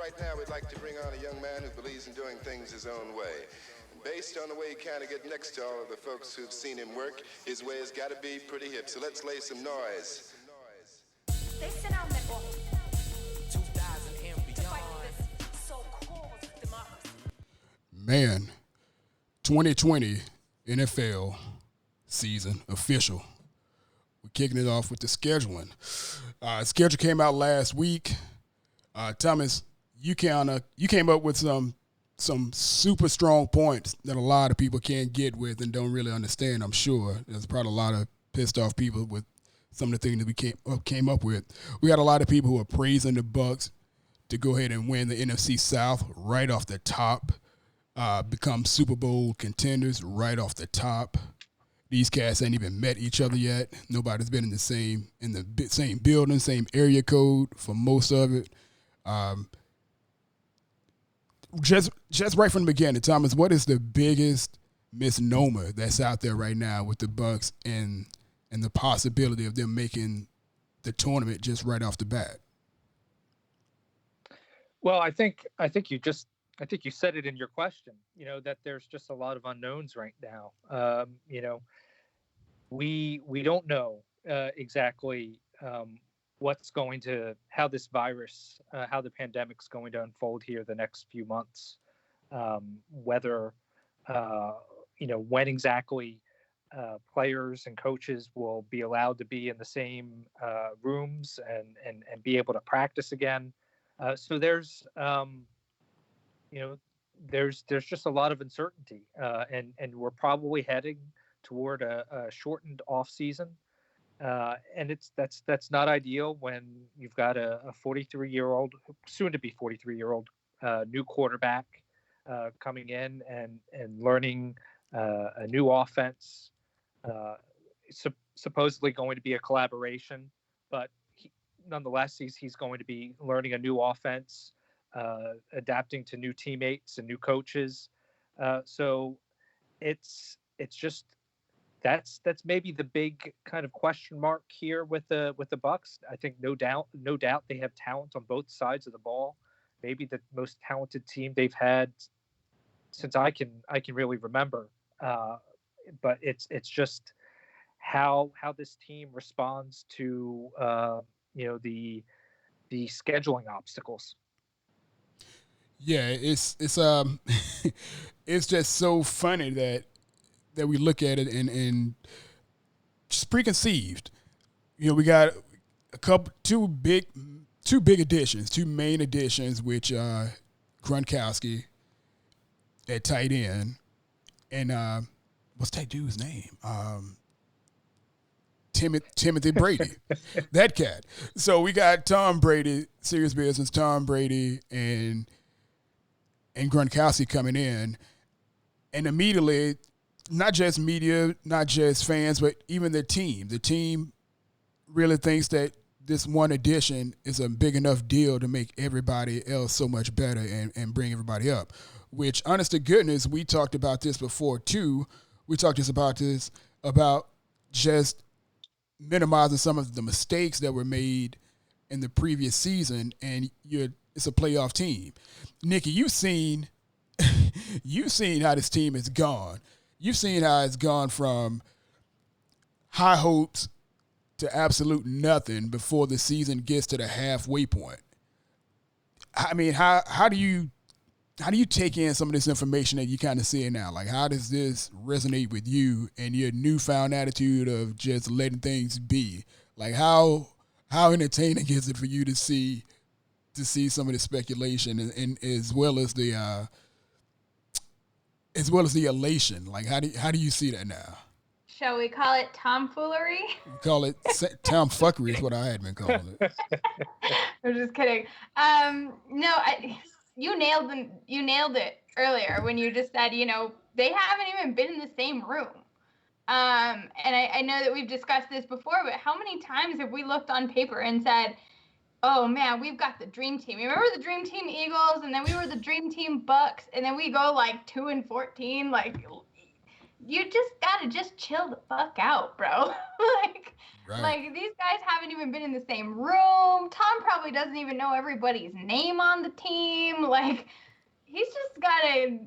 Right now, we'd like to bring on a young man who believes in doing things his own way. Based on the way he kind of get next to all of the folks who've seen him work, his way has got to be pretty hip. So let's lay some noise. They sit down there all 2000 and beyond to fight this so-called democracy. Man, 2020 NFL season official. We're kicking it off with the scheduling. Schedule came out last week. Thomas, you came up with some super strong points that a lot of people can't get with and don't really understand. I'm sure there's probably a lot of pissed off people with some of the things that we came up with. We got a lot of people who are praising the Bucs to go ahead and win the NFC South right off the top, become Super Bowl contenders right off the top. These cats ain't even met each other yet. Nobody's been in the same building, same area code for most of it. Just right from the beginning, Thomas, what is the biggest misnomer that's out there right now with the Bucs and the possibility of them making the tournament just right off the bat? Well, I think you said it in your question. You know that there's just a lot of unknowns right now. We don't know exactly how this virus, how the pandemic's going to unfold here the next few months, whether, when exactly players and coaches will be allowed to be in the same rooms and be able to practice again. So there's just a lot of uncertainty, and we're probably heading toward a shortened off season. And that's not ideal when you've got a 43-year-old, soon to be 43-year-old new quarterback coming in and learning a new offense. Supposedly going to be a collaboration, but nonetheless, he's going to be learning a new offense, adapting to new teammates and new coaches. So it's just. That's maybe the big kind of question mark here with the Bucs. I think no doubt they have talent on both sides of the ball. Maybe the most talented team they've had since I can really remember. But it's just how this team responds to the scheduling obstacles. Yeah, it's it's just so funny that we look at it and just preconceived. We got two big additions, two main additions, which Gronkowski at tight end, and what's that dude's name? Timothy Brady, that cat. So we got Tom Brady, serious business, Tom Brady, and Gronkowski coming in, and immediately, not just media, not just fans, but even the team. The team really thinks that this one addition is a big enough deal to make everybody else so much better and bring everybody up. Which, honest to goodness, we talked about this before too. We talked about just minimizing some of the mistakes that were made in the previous season, and it's a playoff team. Nikki, you've seen how this team has gone. You've seen how it's gone from high hopes to absolute nothing before the season gets to the halfway point. I mean, how do you take in some of this information that you kind of see now? Like, how does this resonate with you and your newfound attitude of just letting things be? Like, how entertaining is it for you to see some of the speculation and as well as the elation? Like, how do you see that now? Shall we call it tomfoolery? We call it tomfuckery is what I had been calling it. I'm just kidding. No, you nailed it earlier when you just said, they haven't even been in the same room. And I know that we've discussed this before, but how many times have we looked on paper and said, oh man, we've got the dream team. You remember the dream team Eagles, and then we were the dream team Bucks, and then we go like 2-14. Like, you just gotta just chill the fuck out, bro. like, Right. like these guys haven't even been in the same room. Tom probably doesn't even know everybody's name on the team. Like, he's just gotta.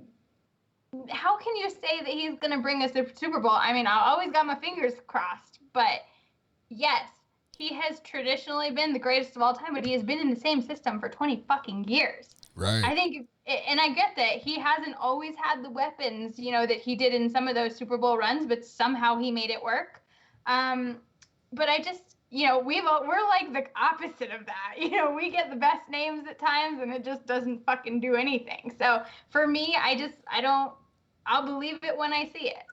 How can you say that he's gonna bring us a Super Bowl? I mean, I always got my fingers crossed, but yes, he has traditionally been the greatest of all time, but he has been in the same system for 20 fucking years. Right. I think, and I get that he hasn't always had the weapons, that he did in some of those Super Bowl runs, but somehow he made it work. But I just, we're like the opposite of that. We get the best names at times, and it just doesn't fucking do anything. So for me, I'll believe it when I see it.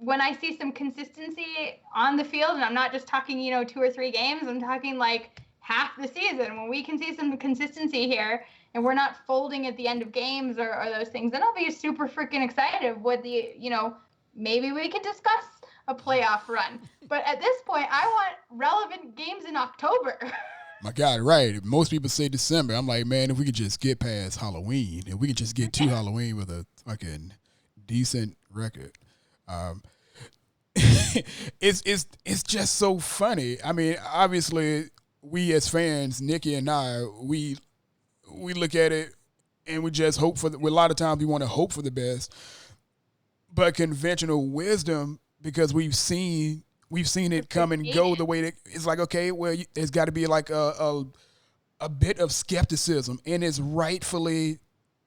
When I see some consistency on the field, and I'm not just talking, 2 or 3 games, I'm talking like half the season, when we can see some consistency here and we're not folding at the end of games or those things, then I'll be super freaking excited with maybe we could discuss a playoff run. But at this point, I want relevant games in October. My God, right. Most people say December. I'm like, man, if we could just get past Halloween, if we could just get to Halloween with a fucking decent record. It's just so funny. I mean, obviously, we as fans, Nikki and I, we look at it and we just hope for a lot of times we want to hope for the best, but conventional wisdom, because we've seen it come and go the way that it's like, okay, well, there's got to be like a bit of skepticism, and it's rightfully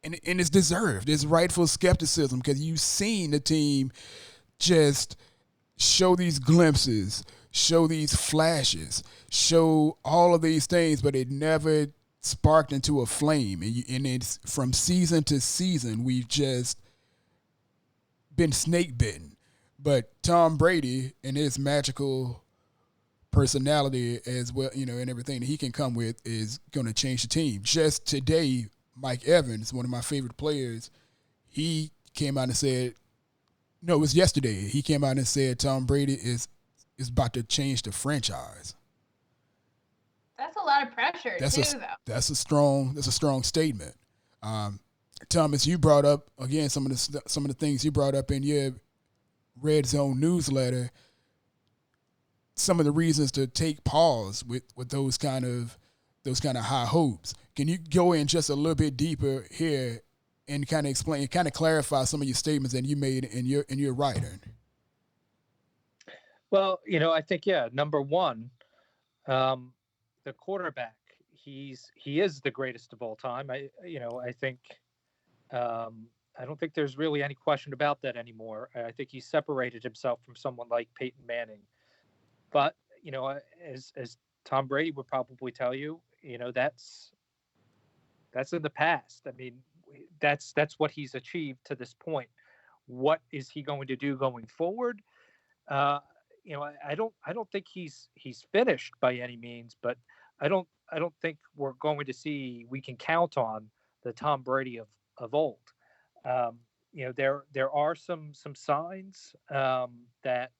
and it's deserved. It's rightful skepticism, because you've seen the team just show these glimpses, show these flashes, show all of these things, but it never sparked into a flame. And it's from season to season, we've just been snake bitten. But Tom Brady and his magical personality as well, and everything that he can come with is going to change the team. Just today, Mike Evans, one of my favorite players, he came out and said, no, it was yesterday. He came out and said Tom Brady is about to change the franchise. That's a lot of pressure, though. That's a strong statement. Thomas, you brought up again some of the things you brought up in your Red Zone Newsletter. Some of the reasons to take pause with those kind of high hopes. Can you go in just a little bit deeper here and kind of explain, kind of clarify some of your statements that you made in your writing? Well, I think, number one, the quarterback, he is the greatest of all time. I think, I don't think there's really any question about that anymore. I think he separated himself from someone like Peyton Manning. But, as Tom Brady would probably tell you, that's in the past. I mean, that's what he's achieved to this point. What is he going to do going forward? I don't think he's finished by any means, but I don't think we can count on the Tom Brady of old. There are some signs that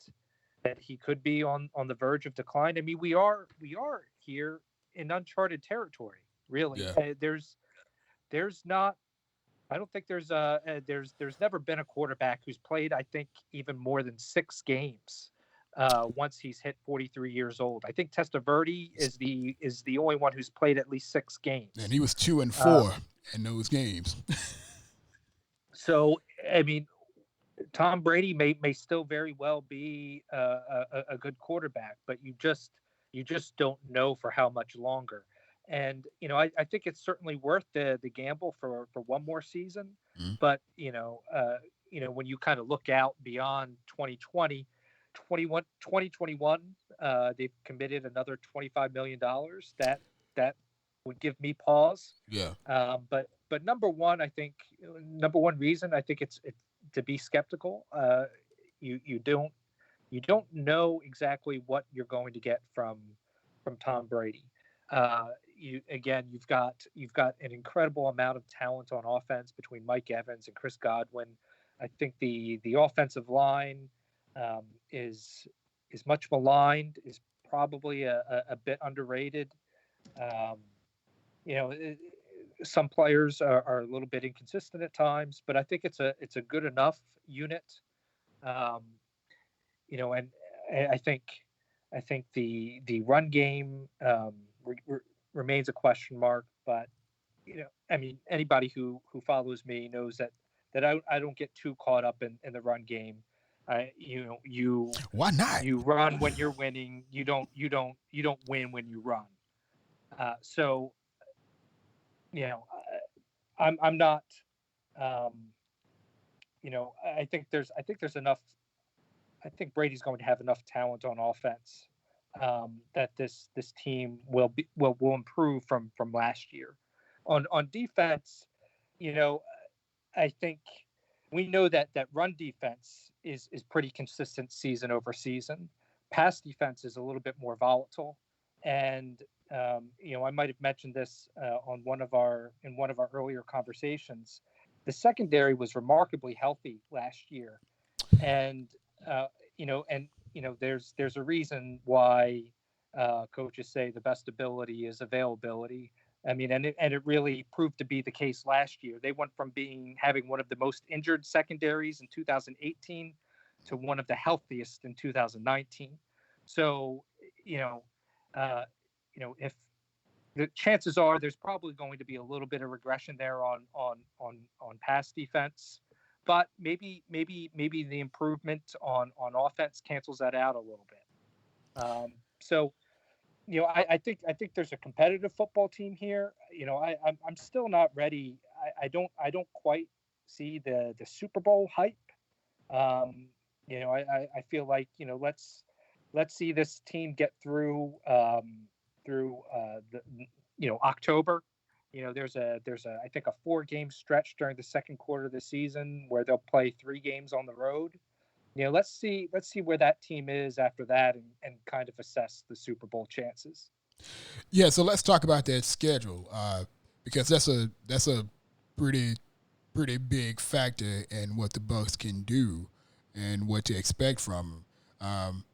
he could be on the verge of decline. I mean, we are here in uncharted territory, really. Yeah. There's not. I don't think there's never been a quarterback who's played, I think, even more than 6 games once he's hit 43 years old. I think Testaverde is the only one who's played at least 6 games. And he was 2-4 in those games. So, I mean, Tom Brady may still very well be a good quarterback, but you just don't know for how much longer. And, I think it's certainly worth the gamble for one more season. Mm-hmm. But, when you kind of look out beyond 2020, 2021, they've committed another $25 million. That would give me pause. Yeah. But number one reason I think it's to be skeptical. You don't know exactly what you're going to get from Tom Brady. You've got an incredible amount of talent on offense between Mike Evans and Chris Godwin. I think the offensive line is much maligned, is probably a bit underrated. some players are a little bit inconsistent at times, but I think it's a good enough unit. And I think the run game remains a question mark. But I mean, anybody who follows me knows that I don't get too caught up in the run game. Why not? You run when you're winning. You don't win when you run. So I'm not. I think there's enough. I think Brady's going to have enough talent on offense that this team will improve from last year. On defense, I think we know that run defense is pretty consistent season over season. Pass defense is a little bit more volatile, and I might have mentioned this in one of our earlier conversations. The secondary was remarkably healthy last year, and there's a reason why coaches say the best ability is availability. I mean, and it really proved to be the case last year. They went from having one of the most injured secondaries in 2018 to one of the healthiest in 2019. So, if the chances are there's probably going to be a little bit of regression there on pass defense, but maybe the improvement on offense cancels that out a little bit. I think there's a competitive football team here. I'm still not ready. I don't quite see the Super Bowl hype. I feel like let's see this team get through October. There's a I think a 4-game stretch during the second quarter of the season where they'll play 3 games on the road. Let's see where that team is after that and kind of assess the Super Bowl chances. Yeah, so let's talk about that schedule because that's a pretty big factor in what the Bucs can do and what to expect from them.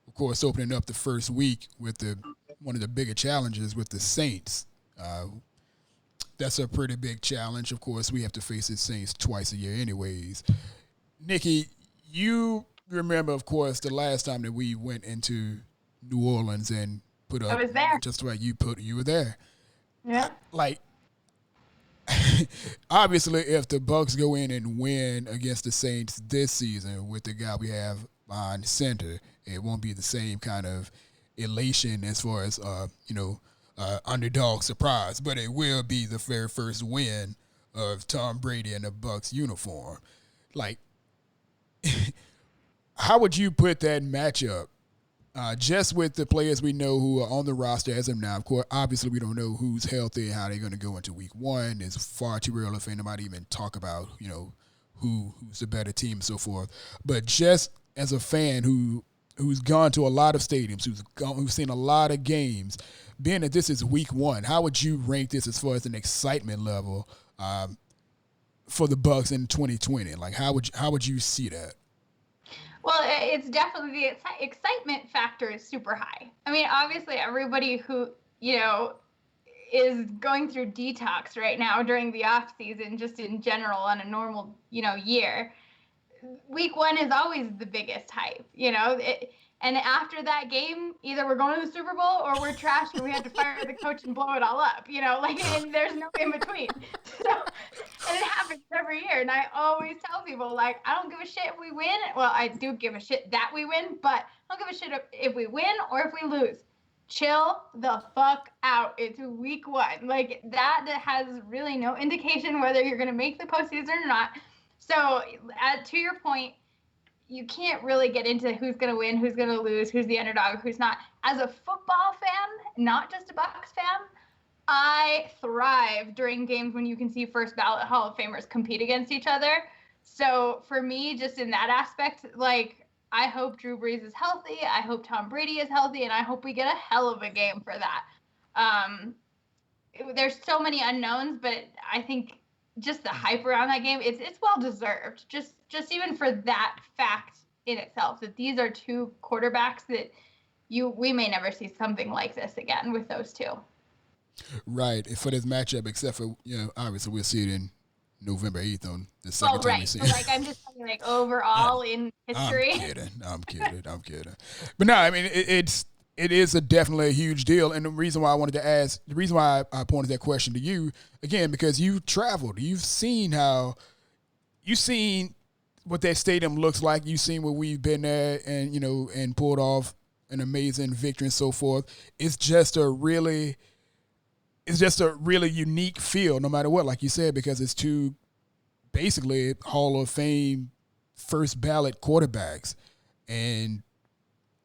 Of course, opening up the first week with one of the bigger challenges with the Saints. That's a pretty big challenge. Of course, we have to face the Saints twice a year anyways. Nikki, you remember, of course, the last time that we went into New Orleans and put up. I was there. Just like you were there. Yeah. Obviously, if the Bucs go in and win against the Saints this season with the guy we have behind center, it won't be the same kind of elation as far as underdog surprise, but it will be the very first win of Tom Brady in a Bucs uniform. How would you put that matchup? Just with the players we know who are on the roster as of now. Of course, obviously we don't know who's healthy and how they're going to go into week 1. It's far too early for anybody to even talk about, who's the better team and so forth. But just as a fan who's gone to a lot of stadiums, who's seen a lot of games, being that this is week 1, how would you rank this as far as an excitement level for the Bucs in 2020? How would you see that? Well, it's definitely the excitement factor is super high. I mean, obviously, everybody who, is going through detox right now during the off season, just in general on a normal, year, week 1 is always the biggest hype, and after that game, either we're going to the Super Bowl or we're trashed and we have to fire the coach and blow it all up, and there's no in between. So, and it happens every year. And I always tell people, I don't give a shit if we win. Well, I do give a shit that we win, but I don't give a shit if we win or if we lose. Chill the fuck out. It's week 1. That has really no indication whether you're going to make the postseason or not. So, to your point, you can't really get into who's going to win, who's going to lose, who's the underdog, who's not. As a football fan, not just a Bucs fan, I thrive during games when you can see first ballot Hall of Famers compete against each other. So for me, just in that aspect, I hope Drew Brees is healthy. I hope Tom Brady is healthy, and I hope we get a hell of a game for that. There's so many unknowns, but I think just the hype around that game, it's well deserved. Just even for that fact in itself, that these are 2 quarterbacks that we may never see something like this again with those 2. Right, and for this matchup, except for, obviously we'll see it in November 8th on the second time we Right. see So, it. like, I'm just saying, like, overall in history. I'm kidding. But no, I mean, it is definitely a huge deal. And the reason why I pointed that question to you, again, because you've traveled. You've seen what that stadium looks like. You've seen where we've been at and, and pulled off an amazing victory and so forth. It's just a really unique feel, no matter what, like you said, because it's two basically Hall of Fame first ballot quarterbacks. And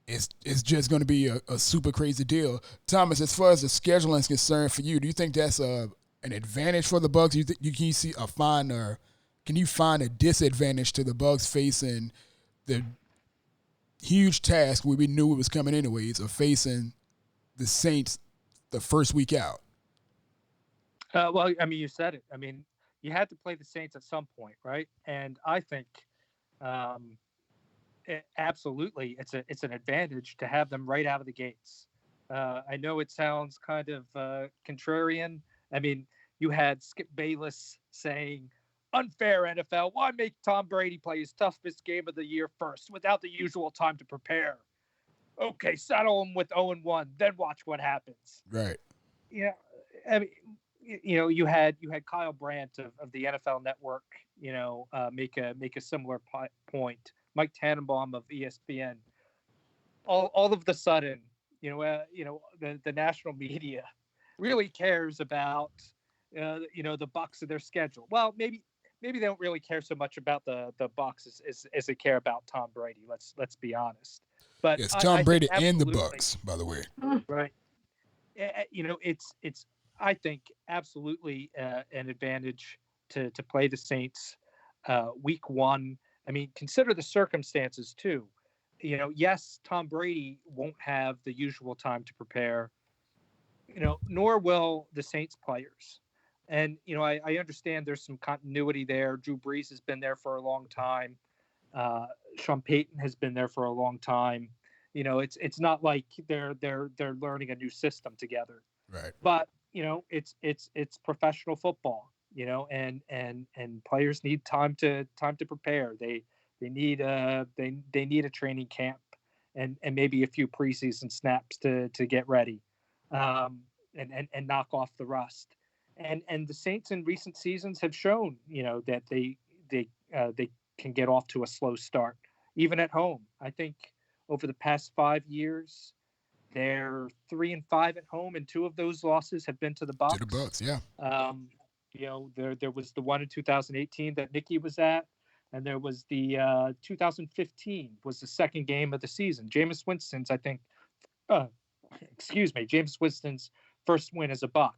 it's just going to be a super crazy deal. Thomas, as far as the scheduling is concerned for you, do you think that's an advantage for the Bucs? Can you find a disadvantage to the Bucs facing the huge task we knew it was coming anyways of facing the Saints the first week out? Well, I mean, you said it. I mean, you had to play the Saints at some point, right? And I think absolutely it's an advantage to have them right out of the gates. I know it sounds kind of contrarian. I mean, you had Skip Bayless saying, unfair NFL, why make Tom Brady play his toughest game of the year first without the usual time to prepare? Okay, settle him with 0-1, then watch what happens. Right. Yeah, I mean, you had Kyle Brandt of the NFL Network, make a similar point. Mike Tannenbaum of ESPN. All of the sudden, the national media really cares about the Bucs and their schedule. Well, maybe they don't really care so much about the Bucs as they care about Tom Brady. Let's be honest. But it's Tom Brady and the Bucs, by the way. Right. It's I think absolutely an advantage to play the Saints week one. I mean, consider the circumstances too. Yes, Tom Brady won't have the usual time to prepare, nor will the Saints players. And, I understand there's some continuity there. Drew Brees has been there for a long time. Sean Payton has been there for a long time. It's not like they're learning a new system together. Right. But, it's professional football, and players need time to prepare. They need a training camp and maybe a few preseason snaps to get ready, and knock off the rust. And the Saints in recent seasons have shown, that they can get off to a slow start, even at home. I think over the past 5 years, they're 3-5 at home, and 2 of those losses have been to the Bucs. To the Bucs, yeah. There was the one in 2018 that Nikki was at, and there was the 2015 was the second game of the season. Jameis Winston's first win as a Buc.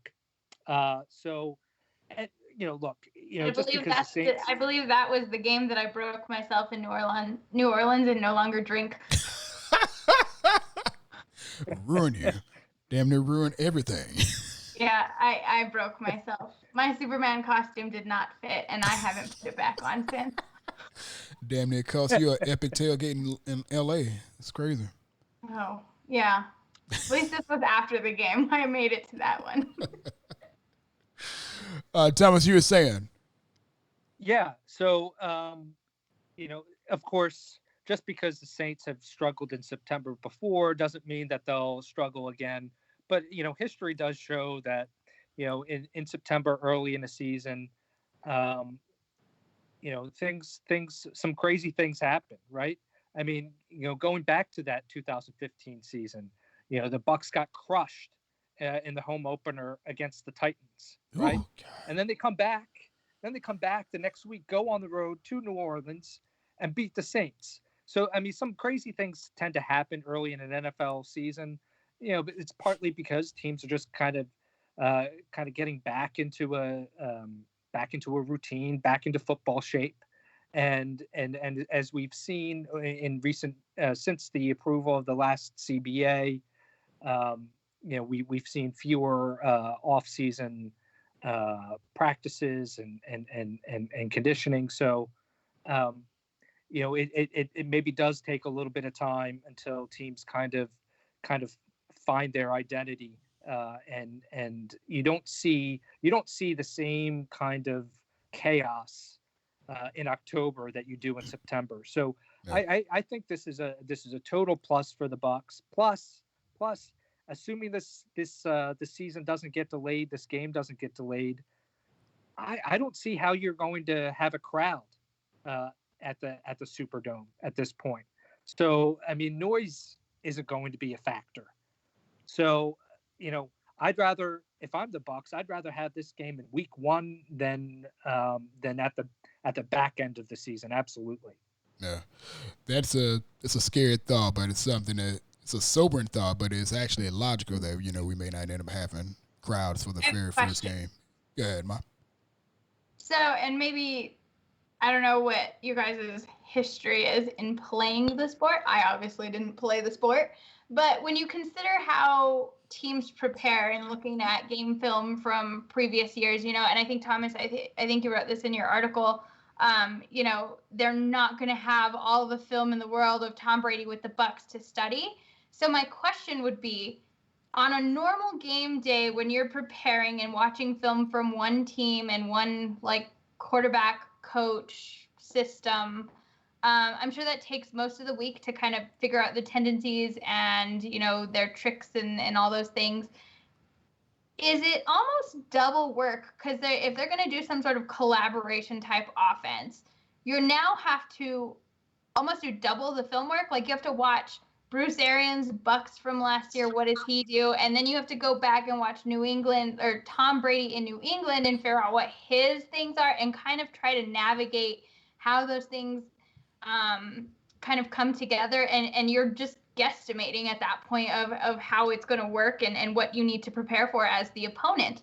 Look, just because the Saints... I believe that was the game that I broke myself in New Orleans and no longer drink. Ruin you. Damn near ruin everything. Yeah, I broke myself. My Superman costume did not fit, and I haven't put it back on since. Damn near cost you an epic tailgate in L.A. It's crazy. Oh, yeah. At least this was after the game. I made it to that one. Thomas, you were saying. Yeah. So, of course, just because the Saints have struggled in September before doesn't mean that they'll struggle again. But, history does show that, in September, early in the season, some crazy things happen, right? I mean, going back to that 2015 season, the Bucs got crushed in the home opener against the Titans, right? Oh, and then they come back. The next week, go on the road to New Orleans and beat the Saints. So, I mean, some crazy things tend to happen early in an NFL season. But it's partly because teams are just kind of getting back into a routine, back into football shape, and as we've seen in recent since the approval of the last CBA, we've seen fewer off-season practices and conditioning. So, it maybe does take a little bit of time until teams kind of find their identity and you don't see the same kind of chaos in October that you do in September. So Yeah. I think this is a total plus for the Bucs. Plus, assuming this season doesn't get delayed, this game doesn't get delayed, I don't see how you're going to have a crowd at the Superdome at this point. So I mean, noise isn't going to be a factor. So I'd rather, if I'm the Bucs, I'd rather have this game in Week 1 than at the back end of the season. Absolutely. Yeah, it's a scary thought, but it's something that it's a sobering thought, but it's actually logical that we may not end up having crowds for the very first game. Go ahead, Ma. So, and maybe I don't know what you guys' history is in playing the sport. I obviously didn't play the sport, but when you consider how teams prepare and looking at game film from previous years, and I think Thomas, I think you wrote this in your article. They're not going to have all the film in the world of Tom Brady with the Bucs to study. So my question would be, on a normal game day when you're preparing and watching film from one team and one quarterback coach system, I'm sure that takes most of the week to kind of figure out the tendencies and their tricks and all those things. Is it almost double work? Because if they're going to do some sort of collaboration type offense, you now have to almost do double the film work. Like you have to watch Bruce Arians' Bucs from last year. What does he do? And then you have to go back and watch New England or Tom Brady in New England and figure out what his things are and kind of try to navigate how those things kind of come together. And you're just guesstimating at that point of how it's going to work and what you need to prepare for as the opponent.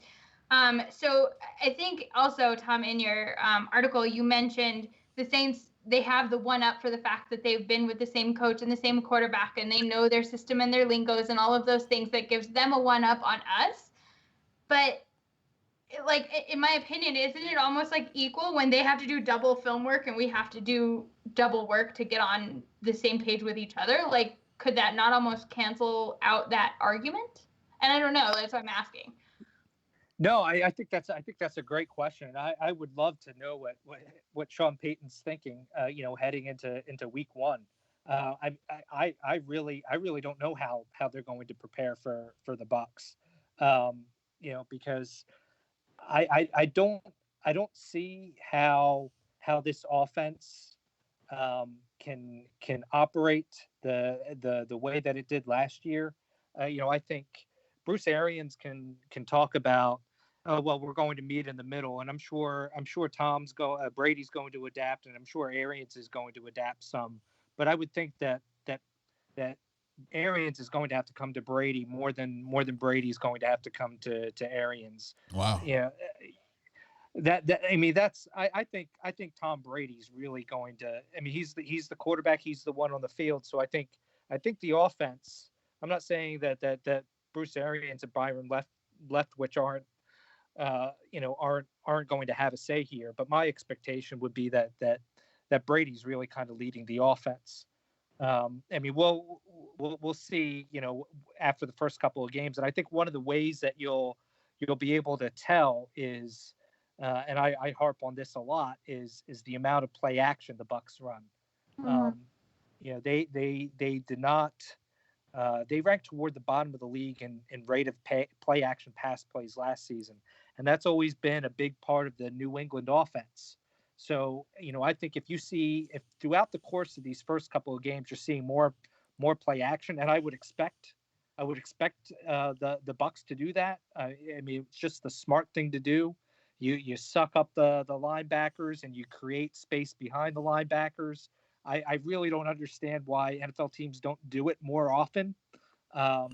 So I think also, Tom, in your article, you mentioned the Saints, they have the one up for the fact that they've been with the same coach and the same quarterback, and they know their system and their lingos and all of those things that gives them a one up on us. But in my opinion, isn't it almost equal when they have to do double film work and we have to do double work to get on the same page with each other? Could that not almost cancel out that argument? And I don't know. That's what I'm asking. No, I think that's a great question. I would love to know what Sean Payton's thinking. Heading into Week 1. I really don't know how they're going to prepare for the Bucs. Because I don't see how this offense can operate the way that it did last year. I think Bruce Arians can talk about, well, we're going to meet in the middle, and I'm sure Brady's going to adapt, and I'm sure Arians is going to adapt some. But I would think that Arians is going to have to come to Brady more than Brady's going to have to come to Arians. Wow. Yeah. I think Tom Brady's really going to. I mean, he's the quarterback. He's the one on the field. So I think the offense. I'm not saying that Bruce Arians and Byron Leftwich aren't going to have a say here. But my expectation would be that Brady's really kind of leading the offense. We'll see. After the first couple of games, and I think one of the ways that you'll be able to tell is. And I harp on this a lot, is the amount of play action the Bucs run. Mm-hmm. They did not. They ranked toward the bottom of the league in rate of play action pass plays last season, and that's always been a big part of the New England offense. So I think if throughout the course of these first couple of games you're seeing more play action, and I would expect the Bucs to do that. It's just the smart thing to do. You suck up the linebackers and you create space behind the linebackers. I really don't understand why NFL teams don't do it more often. But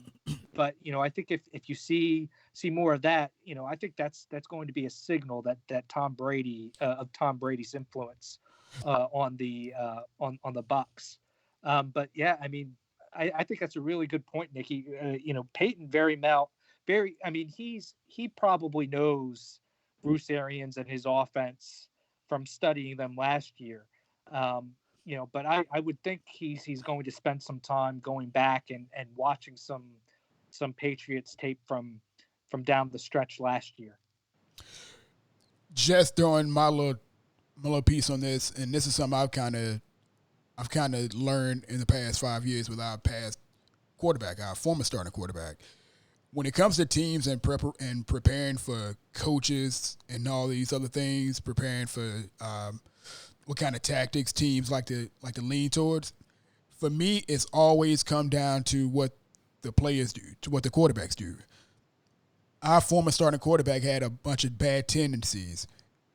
I think if you see more of that, I think that's going to be a signal that Tom Brady of Tom Brady's influence on the Bucs. But yeah, I think that's a really good point, Nikki. Peyton he probably knows Bruce Arians and his offense from studying them last year. But I would think he's going to spend some time going back and watching some some Patriots tape from down the stretch last year. Just throwing my little piece on this, and this is something I've kind of learned in the past 5 years with our past quarterback, our former starting quarterback. When it comes to teams and preparing for coaches and all these other things, preparing for what kind of tactics teams like to lean towards, for me, it's always come down to what the players do, to what the quarterbacks do. Our former starting quarterback had a bunch of bad tendencies,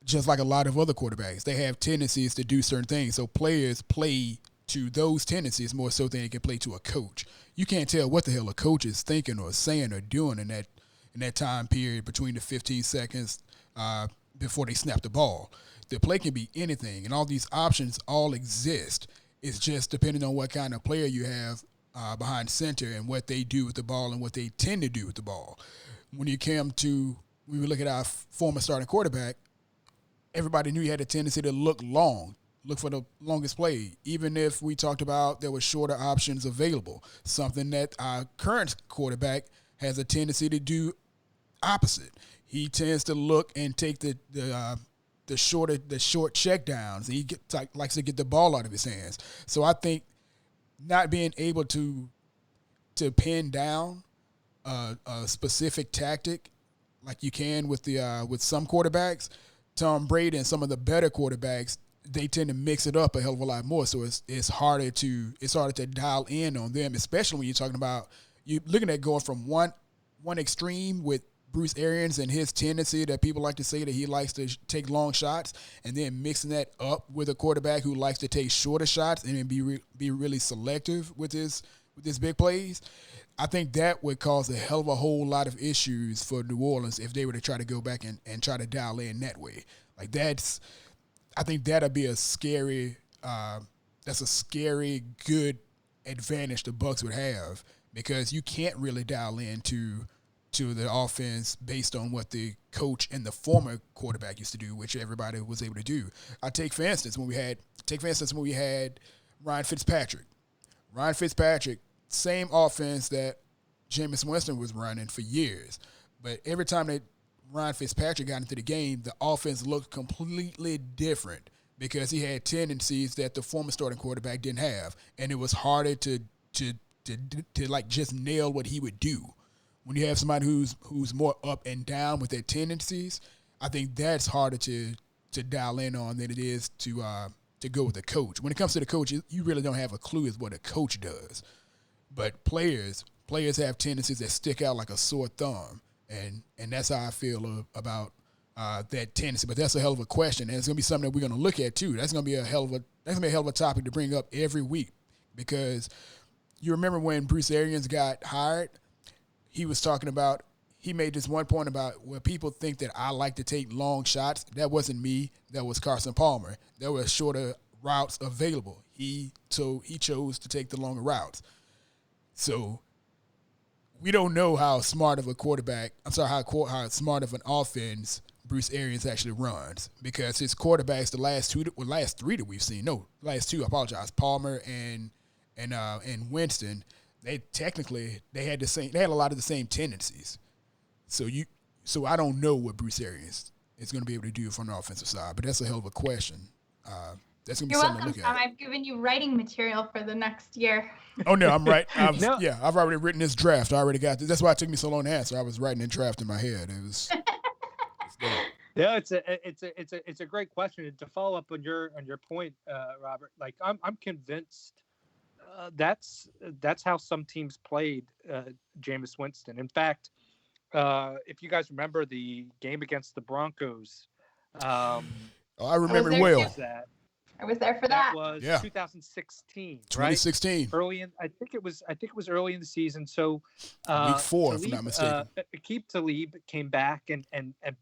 just like a lot of other quarterbacks. They have tendencies to do certain things, so players play to those tendencies more so than they can play to a coach. You can't tell what the hell a coach is thinking or saying or doing in that time period between the 15 seconds before they snap the ball. The play can be anything, and all these options all exist. It's just depending on what kind of player you have behind center and what they do with the ball and what they tend to do with the ball. When we look at our former starting quarterback, everybody knew he had a tendency to look for the longest play, even if we talked about there were shorter options available, something that our current quarterback has a tendency to do opposite. He tends to look and take the short check downs. He likes to get the ball out of his hands. So I think not being able to pin down a specific tactic like you can with some quarterbacks, Tom Brady and some of the better quarterbacks, they tend to mix it up a hell of a lot more. So it's harder to dial in on them, especially when you're talking about you looking at going from one extreme with Bruce Arians and his tendency that people like to say that he likes to take long shots, and then mixing that up with a quarterback who likes to take shorter shots and then be really selective with his big plays. I think that would cause a hell of a whole lot of issues for New Orleans if they were to try to go back and try to dial in that way. Like I think that'd be a scary good advantage the Bucs would have, because you can't really dial into the offense based on what the coach and the former quarterback used to do, which everybody was able to do. Take for instance when we had Ryan Fitzpatrick. Ryan Fitzpatrick, same offense that Jameis Winston was running for years, but every time that Ryan Fitzpatrick got into the game, the offense looked completely different because he had tendencies that the former starting quarterback didn't have, and it was harder to like just nail what he would do. When you have somebody who's more up and down with their tendencies, I think that's harder to dial in on than it is to go with a coach. When it comes to the coach, you really don't have a clue as what a coach does. But players have tendencies that stick out like a sore thumb, and that's how I feel about that tendency. But that's a hell of a question, and it's gonna be something that we're gonna look at too. That's gonna be a hell of a topic to bring up every week, because you remember when Bruce Arians got hired, he made this one point about where people think that I like to take long shots. That wasn't me. That was Carson Palmer. There were shorter routes available. He chose to take the longer routes. So we don't know how smart of a quarterback, how smart of an offense Bruce Arians actually runs, because his quarterbacks, the last three that we've seen, Palmer and Winston, they had a lot of the same tendencies. So I don't know what Bruce Arians is going to be able to do from the offensive side, but that's a hell of a question. That's going to be something to look at. Tom. I've given you writing material for the next year. Oh no, I'm right. I've already written this draft. I already got this. That's why it took me so long to answer. I was writing a draft in my head. It was. Yeah, it's a great question. And to follow up on your point, Robert, like I'm convinced that's how some teams played Jameis Winston. In fact, if you guys remember the game against the Broncos, I remember it well. I was there for that. That was 2016, 2016. Right? I think it was early in the season. So week 4, if I'm not mistaken. Aqib Talib came back and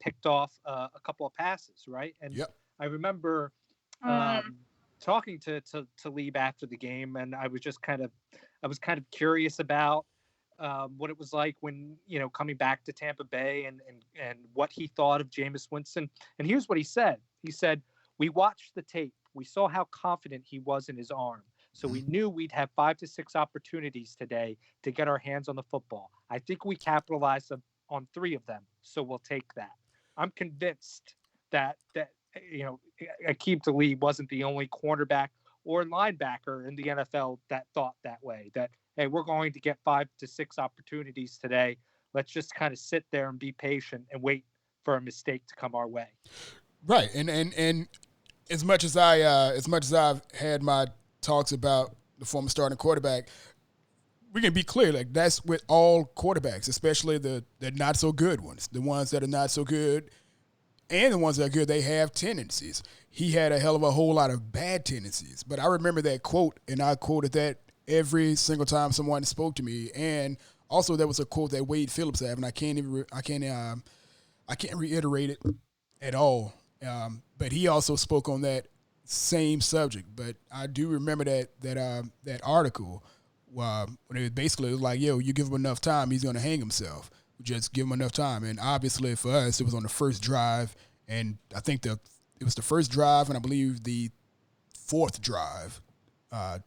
picked off a couple of passes, right? And I remember talking to Talib after the game, and I was kind of curious about what it was like when, coming back to Tampa Bay and what he thought of Jameis Winston. And here's what he said. He said, "We watched the tape. We saw how confident he was in his arm. So we knew we'd have 5 to 6 opportunities today to get our hands on the football. I think we capitalized on 3 of them, so we'll take that. I'm convinced that Aqib Talib wasn't the only cornerback or linebacker in the NFL that thought that way, that, hey, we're going to get 5 to 6 opportunities today. Let's just kind of sit there and be patient and wait for a mistake to come our way. Right. And as much as I've had my talks about the former starting quarterback, we can be clear, like that's with all quarterbacks, especially the not so good ones, the ones that are not so good and the ones that are good, they have tendencies. He had a hell of a whole lot of bad tendencies. But I remember that quote, and I quoted that every single time someone spoke to me. And also there was a quote that Wade Phillips had, and I can't reiterate it at all. But he also spoke on that same subject. But I do remember that article when it was like, yo, you give him enough time, he's going to hang himself. Just give him enough time. And obviously for us, it was on the first drive, and I think it was the first drive, and I believe the fourth drive,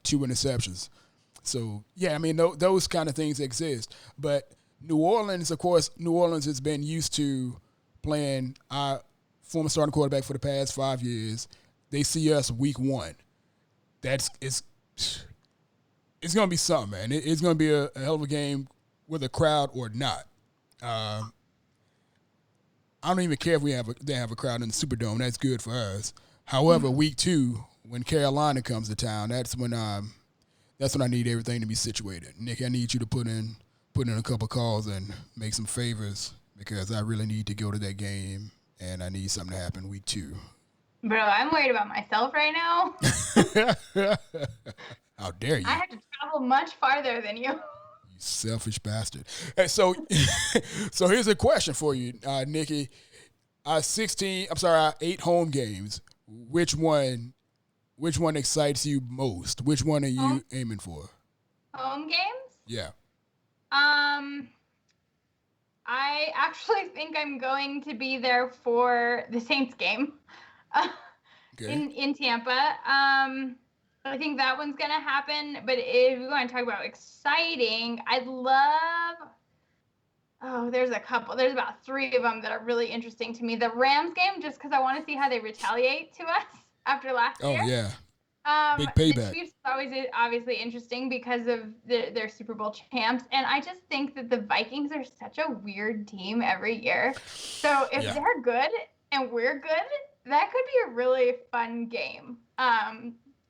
2 interceptions. So, yeah, I mean, those kind of things exist. But New Orleans, of course, has been used to playing our former starting quarterback for the past 5 years. They see us week 1. It's going to be something, man. It's going to be a hell of a game with a crowd or not. I don't even care if they have a crowd in the Superdome. That's good for us. However, week 2, when Carolina comes to town, that's when I need everything to be situated. Nick, I need you to put in a couple calls and make some favors because I really need to go to that game and I need something to happen week 2. Bro, I'm worried about myself right now. How dare you? I have to travel much farther than you. Selfish bastard. Hey, so here's a question for you, Nikki. 8 home games. Which one excites you most? Which one are you aiming for? Home games? Yeah. I actually think I'm going to be there for the Saints game in Tampa. I think that one's going to happen. But if we want to talk about exciting, there's a couple. There's about 3 of them that are really interesting to me. The Rams game, just because I want to see how they retaliate to us after last year. Oh, yeah. Big payback. The Chiefs is always obviously interesting because of their Super Bowl champs. And I just think that the Vikings are such a weird team every year. So if they're good and we're good, that could be a really fun game.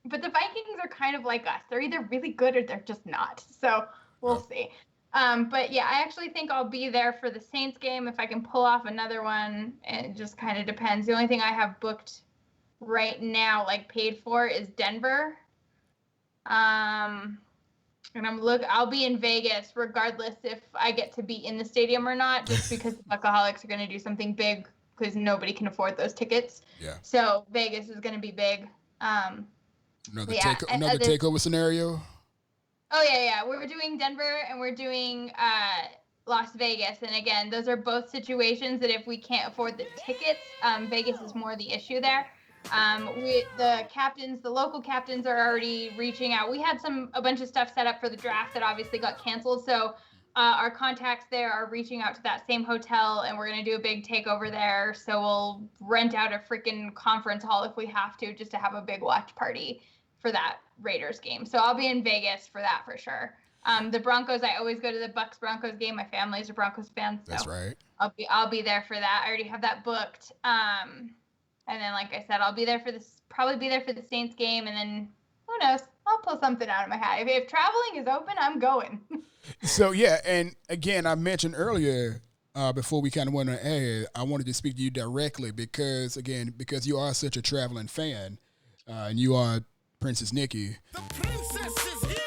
But the Vikings are kind of like us. They're either really good or they're just not. So we'll see. But yeah, I actually think I'll be there for the Saints game. If I can pull off another one, it just kind of depends. The only thing I have booked right now, like paid for, is Denver. And I'll be in Vegas regardless if I get to be in the stadium or not, just because the Buccaholics are going to do something big because nobody can afford those tickets. Yeah. So Vegas is going to be big. Another takeover scenario? Oh, yeah. We're doing Denver and we're doing Las Vegas. And again, those are both situations that if we can't afford the tickets, Vegas is more the issue there. The local captains are already reaching out. We had a bunch of stuff set up for the draft that obviously got canceled. So our contacts there are reaching out to that same hotel, and we're going to do a big takeover there. So we'll rent out a freaking conference hall if we have to, just to have a big watch party for that Raiders game. So I'll be in Vegas for that for sure. The Broncos, I always go to the Bucs Broncos game. My family's a Broncos fan. So that's right. I'll be there for that. I already have that booked. And then, like I said, probably be there for the Saints game, and then who knows? I'll pull something out of my hat. If traveling is open, I'm going. So, yeah, and again, I mentioned earlier before we kind of went on air, I wanted to speak to you directly because you are such a traveling fan, and you are Princess Nikki. The princess is here!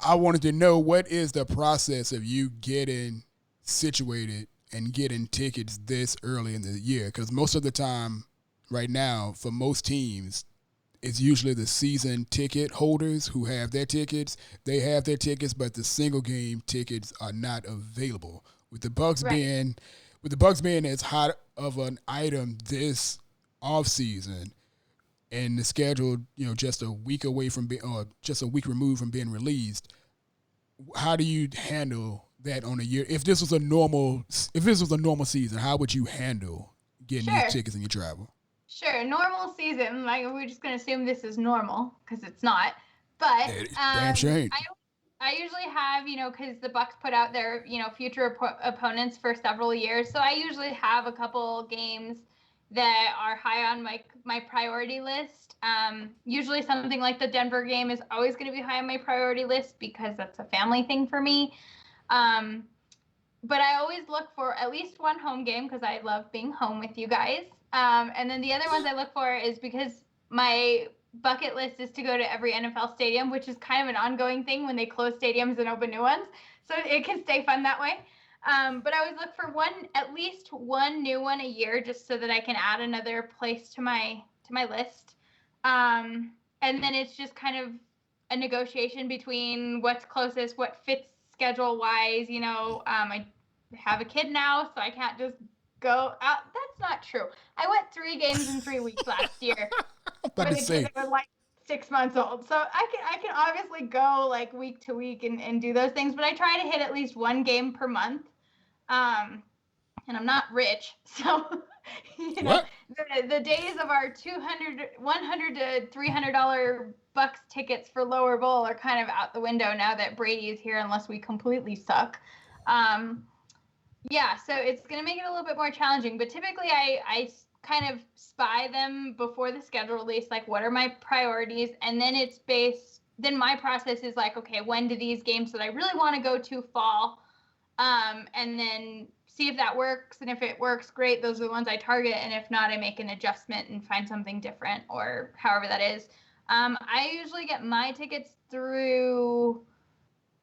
I wanted to know, what is the process of you getting situated and getting tickets this early in the year? Because most of the time right now, for most teams, it's usually the season ticket holders who have their tickets. They have their tickets, but the single game tickets are not available. With the Bucs being as hot of an item this offseason, and the schedule, just a week away from or just a week removed from being released, how do you handle that on a year? If this was a normal season, how would you handle getting your tickets and your travel? Sure, normal season. Like, we're just gonna assume this is normal because it's not. But damn shame. I usually have, because the Bucs put out their, future opponents for several years. So I usually have a couple games that are high on my priority list. Usually something like the Denver game is always going to be high on my priority list because that's a family thing for me. But I always look for at least one home game because I love being home with you guys. And then the other ones I look for is because my bucket list is to go to every NFL stadium, which is kind of an ongoing thing when they close stadiums and open new ones. So it can stay fun that way. But I always look for at least one new one a year, just so that I can add another place to my list. And then it's just kind of a negotiation between what's closest, what fits schedule wise. I have a kid now, so I can't just go out. That's not true. I went 3 games in 3 weeks last year. When the kids were like 6 months old. So I can obviously go like week to week and do those things, but I try to hit at least one game per month. And I'm not rich, so the days of our $100 to $300 Bucs tickets for lower bowl are kind of out the window now that Brady is here, unless we completely suck. So it's going to make it a little bit more challenging, but typically I kind of spy them before the schedule release, like what are my priorities, and then then my process is like, okay, when do these games that I really want to go to fall, and then see if that works, and if it works, great, those are the ones I target, and if not, I make an adjustment and find something different, or however that is. I usually get my tickets through,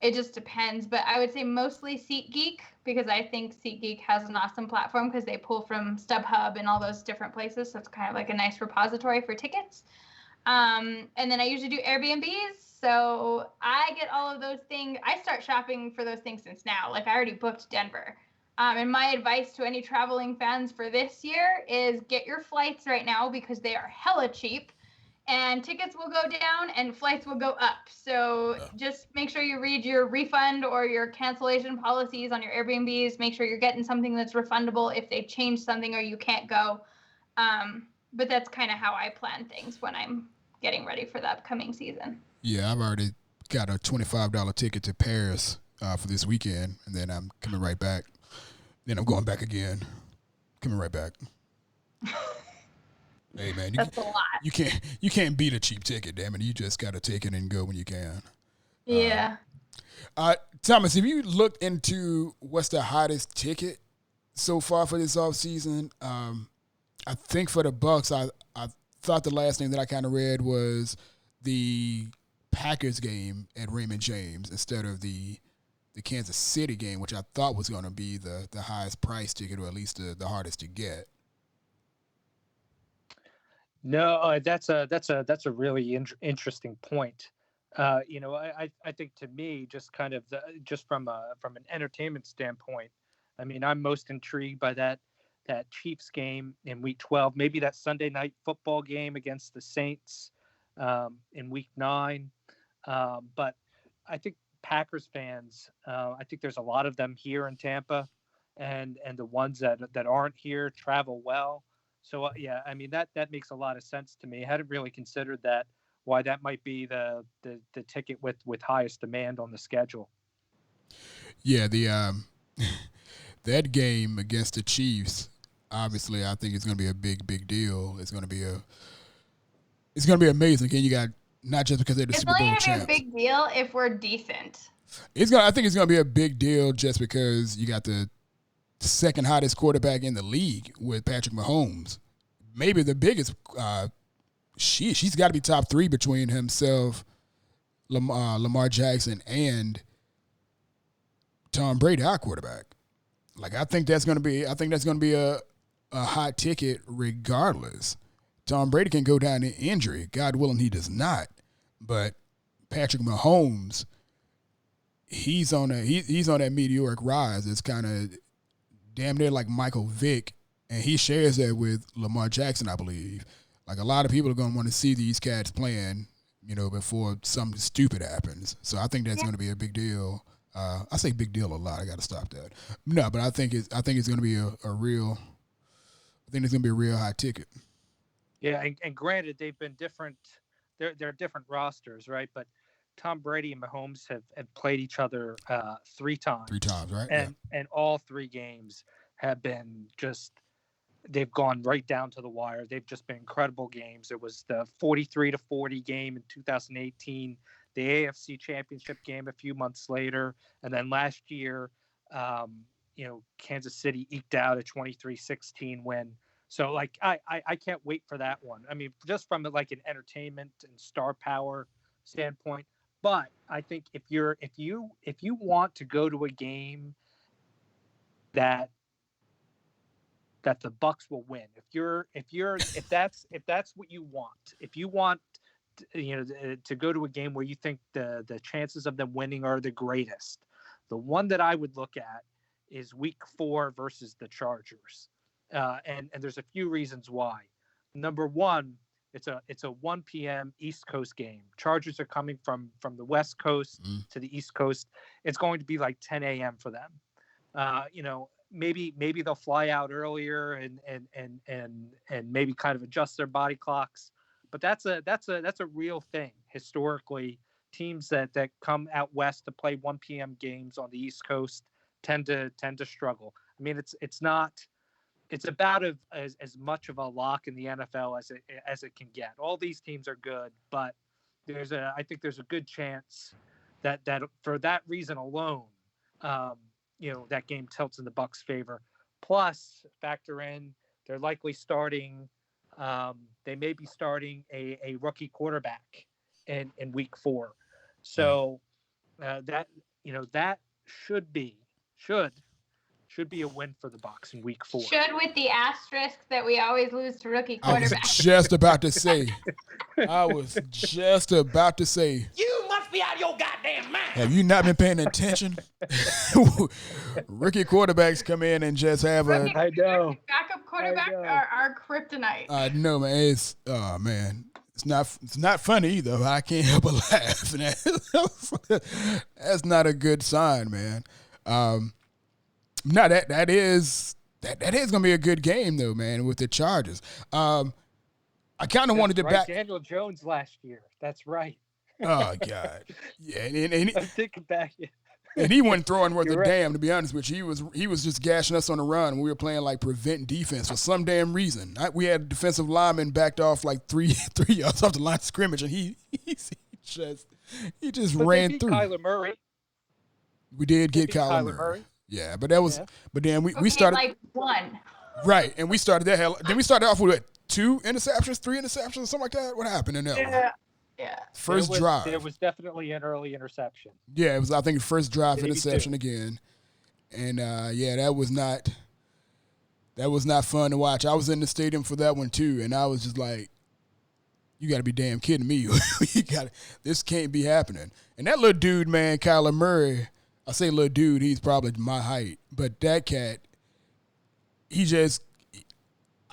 it just depends, but I would say mostly SeatGeek, because I think SeatGeek has an awesome platform because they pull from StubHub and all those different places. So it's kind of like a nice repository for tickets. And then I usually do Airbnbs. So I get all of those things. I start shopping for those things since now. Like, I already booked Denver. And my advice to any traveling fans for this year is get your flights right now because they are hella cheap. And tickets will go down and flights will go up. So just make sure you read your refund or your cancellation policies on your Airbnbs. Make sure you're getting something that's refundable if they change something or you can't go. But that's kind of how I plan things when I'm getting ready for the upcoming season. Yeah, I've already got a $25 ticket to Paris for this weekend, and then I'm coming right back. Then I'm going back again. Coming right back. Hey man, that's a lot. You can't beat a cheap ticket, damn it. You just gotta take it and go when you can. Yeah. Thomas, have you looked into what's the hottest ticket so far for this offseason? I think for the Bucs, I thought the last name that I kind of read was the Packers game at Raymond James instead of the Kansas City game, which I thought was going to be the highest price ticket, or at least the hardest to get. No, that's a really interesting point. I think, to me, just kind of just from an entertainment standpoint, I mean, I'm most intrigued by that Chiefs game in Week 12, maybe that Sunday night football game against the Saints in Week 9. But I think Packers fans, I think there's a lot of them here in Tampa, and the ones that aren't here travel well. So, I mean, that makes a lot of sense to me. I hadn't really considered that, why that might be the ticket with highest demand on the schedule. Yeah, that game against the Chiefs, obviously, I think it's going to be a big deal. It's going to be amazing. Again, you got, not just because they're the Super Bowl champs. It's only going to be a big deal if we're decent. I think it's going to be a big deal just because you got the second hottest quarterback in the league with Patrick Mahomes. Maybe the biggest. She's got to be top 3 between himself, Lamar Jackson, and Tom Brady, our quarterback. Like, I think that's going to be a hot ticket regardless. Tom Brady can go down in injury. God willing, he does not. But Patrick Mahomes, he's on that meteoric rise. It's kind of damn near like Michael Vick, and he shares that with Lamar Jackson, I believe. Like a lot of people are going to want to see these cats playing, before something stupid happens. So I think that's going to be a big deal. I say big deal a lot. I got to stop that. No, but I think it's going to be a real. I think it's going to be a real high ticket. Yeah, and granted, they've been different. They're different rosters, right? But Tom Brady and Mahomes have played each other 3 times. 3 times, right? And all 3 games have been just. They've gone right down to the wire. They've just been incredible games. It was the 43-40 game in 2018, the AFC Championship game a few months later, and then last year, Kansas City eked out a 23-16 win. So, like, I can't wait for that one. I mean, just from like an entertainment and star power standpoint. But I think if you want to go to a game that the Bucs will win. If that's what you want, if you want, to go to a game where you think the chances of them winning are the greatest, the one that I would look at is Week 4 versus the Chargers, and there's a few reasons why. Number one, it's a 1 p.m. East Coast game. Chargers are coming from the West Coast to the East Coast. It's going to be like 10 a.m. for them. Maybe they'll fly out earlier and maybe kind of adjust their body clocks, but that's a real thing historically. Teams that come out west to play 1 p.m. games on the East Coast tend to struggle. I mean, it's about as much of a lock in the NFL as it can get. All these teams are good, but I think there's a good chance that for that reason alone. That game tilts in the Bucs' favor. Plus, factor in they're likely starting. They may be starting a rookie quarterback in Week 4. So that should be a win for the Bucs in Week 4. Should, with the asterisk that we always lose to rookie quarterbacks. I was just about to say. You must be out of your goddamn mind. Have you not been paying attention? Rookie quarterbacks come in and just have I know. Backup quarterbacks are kryptonite. I know, man. It's not funny either. I can't help but laugh. That's not a good sign, man. No, that is gonna be a good game though, man, with the Chargers. I kind of wanted to back Daniel Jones last year. That's right. Oh God, yeah, and I'm thinking back. And he wasn't throwing worth a right. damn, to be honest with you. He was just gashing us on the run. We were playing like prevent defense for some damn reason. We had a defensive lineman backed off like three yards off the line of scrimmage, and he just ran through. Kyler Murray. We did get Kyler Murray. Yeah, but that was. Yeah. But then we started like 1. Right, and we started that hell. Then we started off with 2 interceptions, 3 interceptions, something like that. What happened in that one? Yeah. First drive. There was definitely an early interception. Yeah, it was. I think first drive interception again, and that was not fun to watch. I was in the stadium for that one too, and I was just like, "You got to be damn kidding me! This can't be happening." And that little dude, man, Kyler Murray. I say little dude, he's probably my height, but that cat, I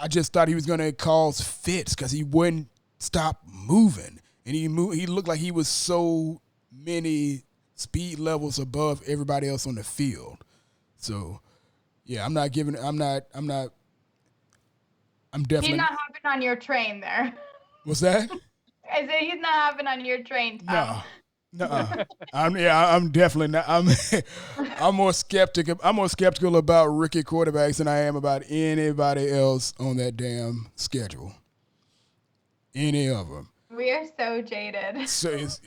just thought he was gonna cause fits because he wouldn't stop moving. And he looked like he was so many speed levels above everybody else on the field. So, yeah, I'm definitely. He's not hopping on your train there. What's that? I said he's not hopping on your train, Tom. No. I'm definitely not. I'm more skeptical about rookie quarterbacks than I am about anybody else on that damn schedule. Any of them. We are so jaded. So it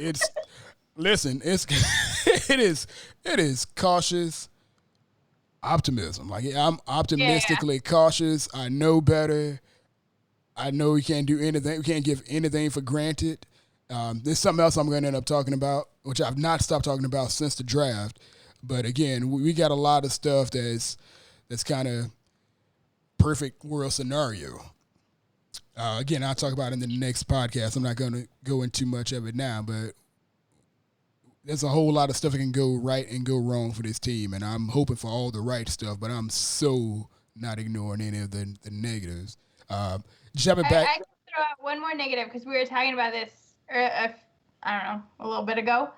is cautious optimism. Like I'm optimistically cautious. I know better. I know we can't do anything. We can't give anything for granted. There's something else I'm going to end up talking about, which I've not stopped talking about since the draft. But again, we got a lot of stuff that's kind of perfect world scenario. Again, I'll talk about it in the next podcast. I'm not going to go into much of it now, but there's a whole lot of stuff that can go right and go wrong for this team, and I'm hoping for all the right stuff, but I'm so not ignoring any of the negatives. Jumping back. I can throw out one more negative, because we were talking about this, I don't know, a little bit ago.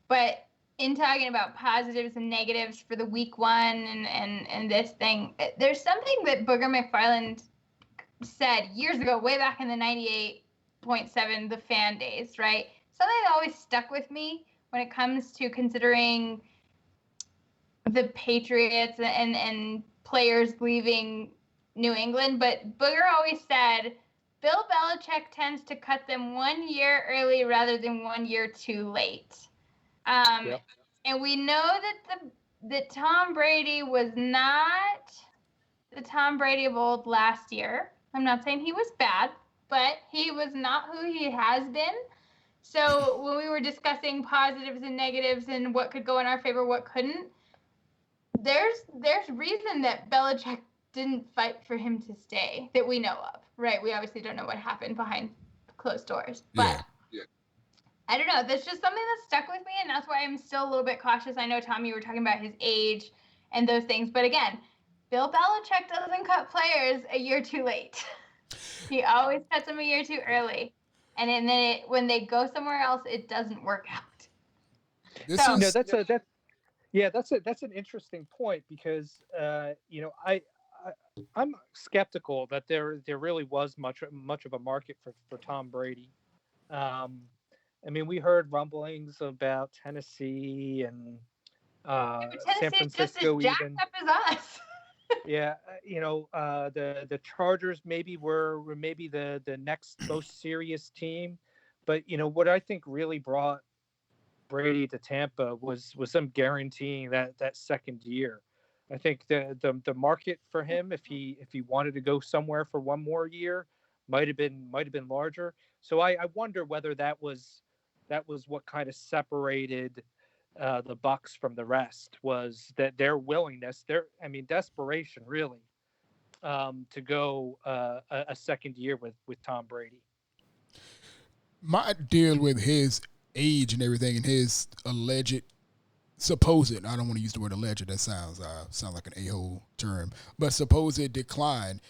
But in talking about positives and negatives for the week one and this thing, there's something that Booger McFarland said years ago, way back in the 98.7, the fan days, right? Something that always stuck with me when it comes to considering the Patriots and players leaving New England. But Booger always said, Bill Belichick tends to cut them 1 year early rather than 1 year too late. Yep. And we know that Tom Brady was not the Tom Brady of old last year. I'm not saying he was bad, but he was not who he has been. So when we were discussing positives and negatives and what could go in our favor, what couldn't, there's reason that Belichick didn't fight for him to stay that we know of, right? We obviously don't know what happened behind closed doors, but Yeah. I don't know. That's just something that stuck with me, and that's why I'm still a little bit cautious. I know, Tom, you were talking about his age and those things, but again, Bill Belichick doesn't cut players a year too late. He always cuts them a year too early, and then when they go somewhere else, it doesn't work out. This So- is That's an interesting point, because I'm skeptical that there really was much of a market for Tom Brady. I mean, we heard rumblings about Tennessee and San Tennessee's just as Francisco jacked even. up as us. Yeah, the Chargers maybe were maybe the next most serious team, but what I think really brought Brady to Tampa was them guaranteeing that second year. I think the market for him, if he wanted to go somewhere for one more year, might have been larger. So I wonder whether that was what kind of separated the Bucs from the rest, was that their willingness, desperation really, to go a second year with Tom Brady. my deal with his age and everything and his supposed, I don't want to use the word alleged, that sounds like an a-hole term, but supposed decline.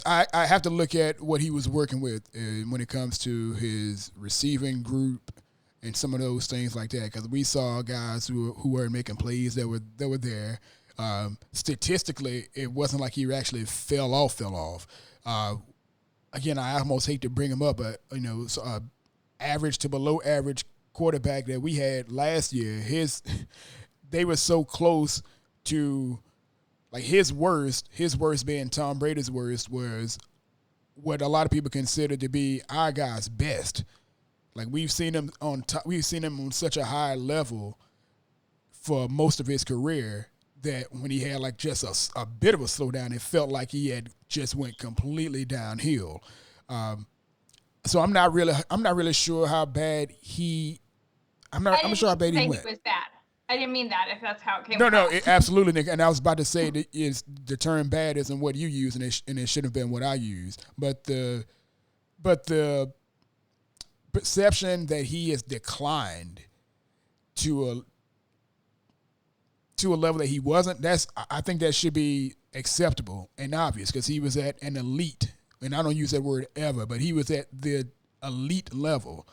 I have to look at what he was working with when it comes to his receiving group and some of those things like that, because we saw guys who were making plays that were there. Statistically, it wasn't like he actually fell off. Again, I almost hate to bring him up, but average to below average quarterback that we had last year, they were so close to, like, his worst being Tom Brady's worst was what a lot of people consider to be our guy's best. Like, we've seen him on such a high level for most of his career that when he had like just a bit of a slowdown, it felt like he had just went completely downhill. So I'm not really sure how bad I'm not sure how bad he went. It was bad. I didn't mean that, if that's how it came No, across. absolutely, Nick. And I was about to say that the term "bad" isn't what you use, and it should have been what I used. But the perception that he has declined to a level that he wasn't, I think that should be acceptable and obvious, because he was at an elite, and I don't use that word ever, but he was at the elite level.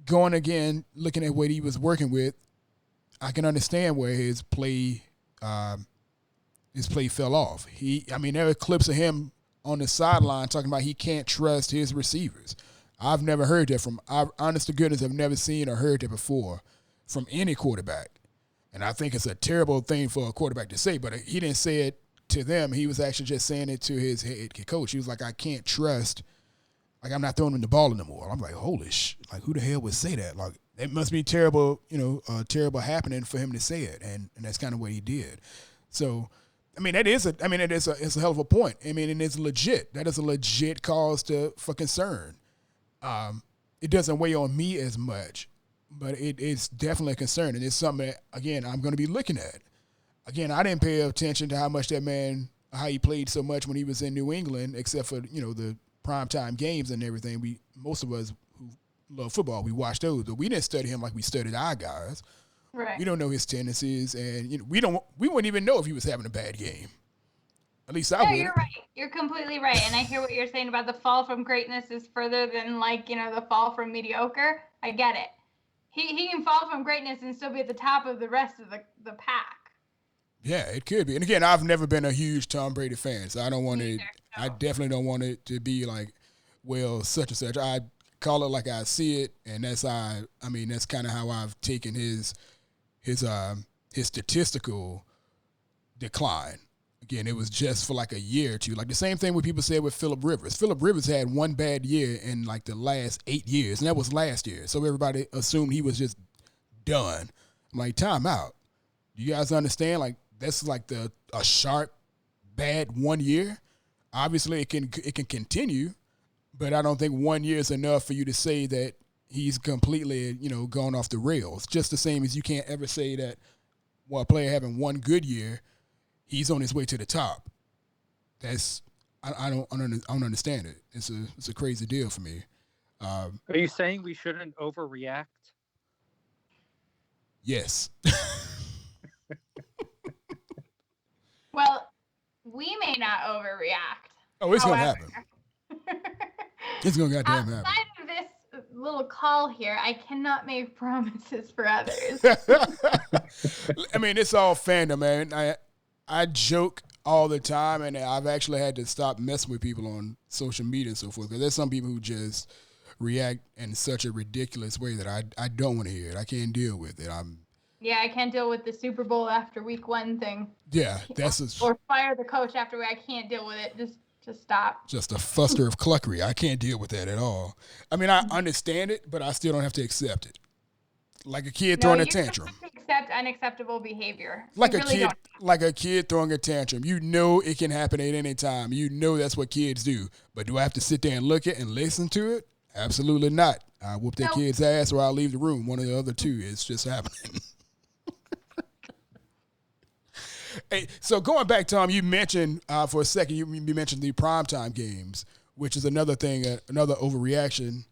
Going again, looking at what he was working with, I can understand where his play fell off. There are clips of him on the sideline talking about he can't trust his receivers. I've never heard that honest to goodness, I've never seen or heard that before from any quarterback. And I think it's a terrible thing for a quarterback to say, but he didn't say it to them. He was actually just saying it to his head coach. He was like, I can't trust, like, I'm not throwing him the ball anymore. I'm like, holy like, who the hell would say that? Like, it must be terrible, terrible happening for him to say it. And that's kind of what he did. So, it's a hell of a point. And it's legit. That is a legit cause for concern. It doesn't weigh on me as much, but it's definitely a concern. And it's something that, again, I'm going to be looking at. Again, I didn't pay attention to how he played so much when he was in New England, except for, the primetime games and everything. Most of us who love football, we watched those, but we didn't study him like we studied our guys. Right. We don't know his tendencies, and we wouldn't even know if he was having a bad game. At least I No, would. you're right. You're completely right. And I hear what you're saying about the fall from greatness is further than the fall from mediocre. I get it. He can fall from greatness and still be at the top of the rest of the pack. Yeah, it could be. And again, I've never been a huge Tom Brady fan, so I don't want Me it. either, no. I definitely don't want it to be like, well, such and such. I call it like I see it, and that's that's kind of how I've taken his statistical decline. Again, it was just for like a year or two. Like the same thing what people said with Phillip Rivers. Phillip Rivers had one bad year in like the last 8 years, and that was last year. So everybody assumed he was just done. I'm like, time out. Do you guys understand? Like that's like a sharp, bad 1 year. Obviously, it can continue, but I don't think 1 year is enough for you to say that he's completely gone off the rails. Just the same as you can't ever say that while a player having one good year, he's on his way to the top. That's I don't understand it. It's a crazy deal for me. Are you saying we shouldn't overreact? Yes. Well, we may not overreact. Oh, it's However, gonna happen. It's gonna goddamn happen. outside of this little call here, I cannot make promises for others. I mean, it's all fandom, man. I joke all the time, and I've actually had to stop messing with people on social media and so forth, because there's some people who just react in such a ridiculous way that I don't want to hear it. I can't deal with it. Yeah, I can't deal with the Super Bowl after week 1 thing. Yeah, or fire the coach after I can't deal with it. Just stop. Just a fuster of cluckery. I can't deal with that at all. I mean, I understand it, but I still don't have to accept it. Like a kid throwing a tantrum. You have to accept unacceptable behavior. Like a kid throwing a tantrum. You know it can happen at any time. You know that's what kids do. But do I have to sit there and look at and listen to it? Absolutely not. I whoop that kid's ass or I'll leave the room. One of the other two. It's just happening. Hey, so going back, Tom, you mentioned for a second, you mentioned the primetime games, which is another thing, another overreaction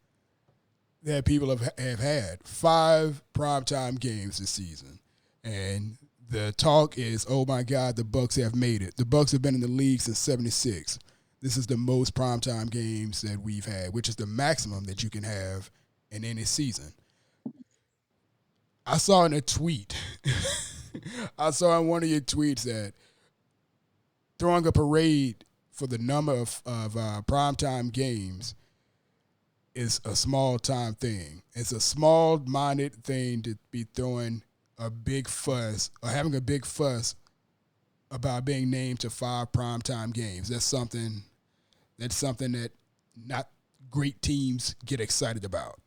that people have had. 5 primetime games this season. And the talk is, oh, my God, the Bucs have made it. The Bucs have been in the league since 76. This is the most primetime games that we've had, which is the maximum that you can have in any season. I saw in a tweet, I saw in one of your tweets that throwing a parade for the number of primetime games is a small-time thing. It's a small-minded thing to be throwing a big fuss or having a big fuss about being named to 5 primetime games. That's something that not great teams get excited about.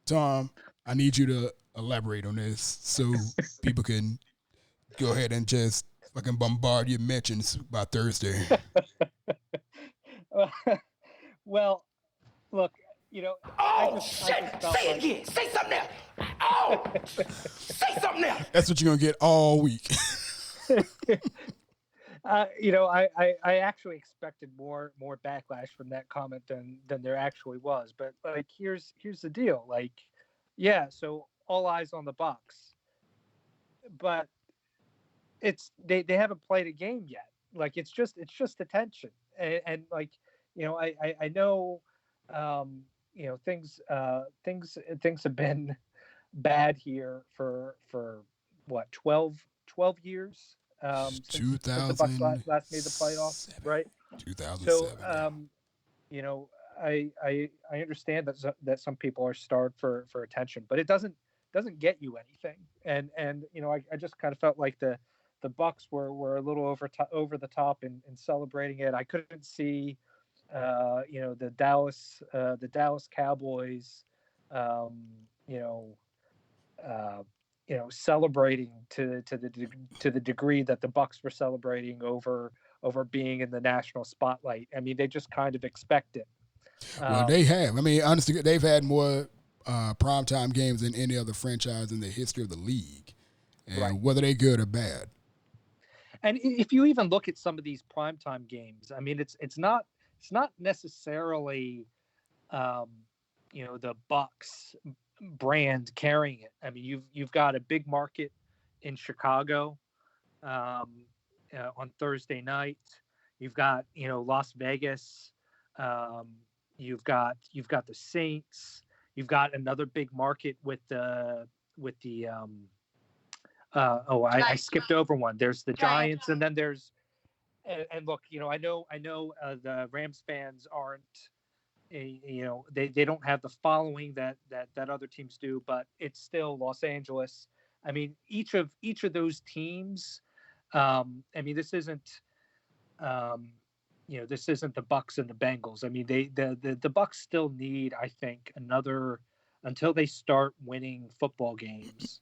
Tom, I need you to elaborate on this so people can go ahead and just fucking bombard your mentions by Thursday. Well, look, I just say it again. Say something else. Oh, say something else. That's what you're gonna get all week. I actually expected more backlash from that comment than there actually was. But like, here's the deal. Like, yeah, so all eyes on the Bucs, but they haven't played a game yet. Like, it's just attention, and like, I know, things have been bad here for what 12 years. Since the Bucs last made the playoffs, right? 2007. So, I understand that some people are starved for attention, but it doesn't get you anything. And I just kind of felt like the Bucs were a little over the top in celebrating it. I couldn't see, the Dallas Cowboys, celebrating to the degree that the Bucs were celebrating over being in the national spotlight. I mean, they just kind of expect it. Well, they have. I mean, honestly, they've had more primetime games than any other franchise in the history of the league, and right. Whether they're good or bad. And if you even look at some of these primetime games, I mean, it's not necessarily, the Bucs brand carrying it. I mean, you've got a big market in Chicago on Thursday night. You've got, Las Vegas. You've got the Saints. You've got another big market with the I skipped over one. There's the Giants, and then there's and look, I know the Rams fans aren't they don't have the following that other teams do, but it's still Los Angeles. I mean, each of those teams. I mean, this isn't this isn't the Bucs and the Bengals. I mean, the Bucs still need, I think, another until they start winning football games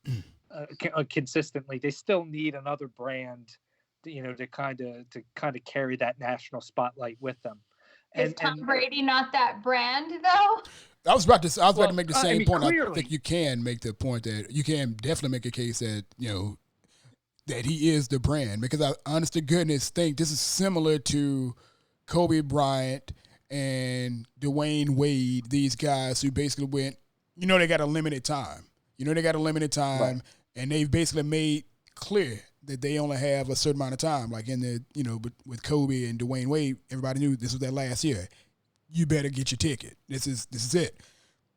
consistently. They still need another brand, to kind of carry that national spotlight with them. Is Tom Brady not that brand though? I was about to make the same point. Clearly. I think you can make the point that you can definitely make a case that that he is the brand, because I honest to goodness think this is similar to Kobe Bryant and Dwayne Wade. These guys who basically went, they got a limited time. Right. And they've basically made clear that they only have a certain amount of time. Like in the, with Kobe and Dwayne Wade, everybody knew this was their last year. You better get your ticket. This is it.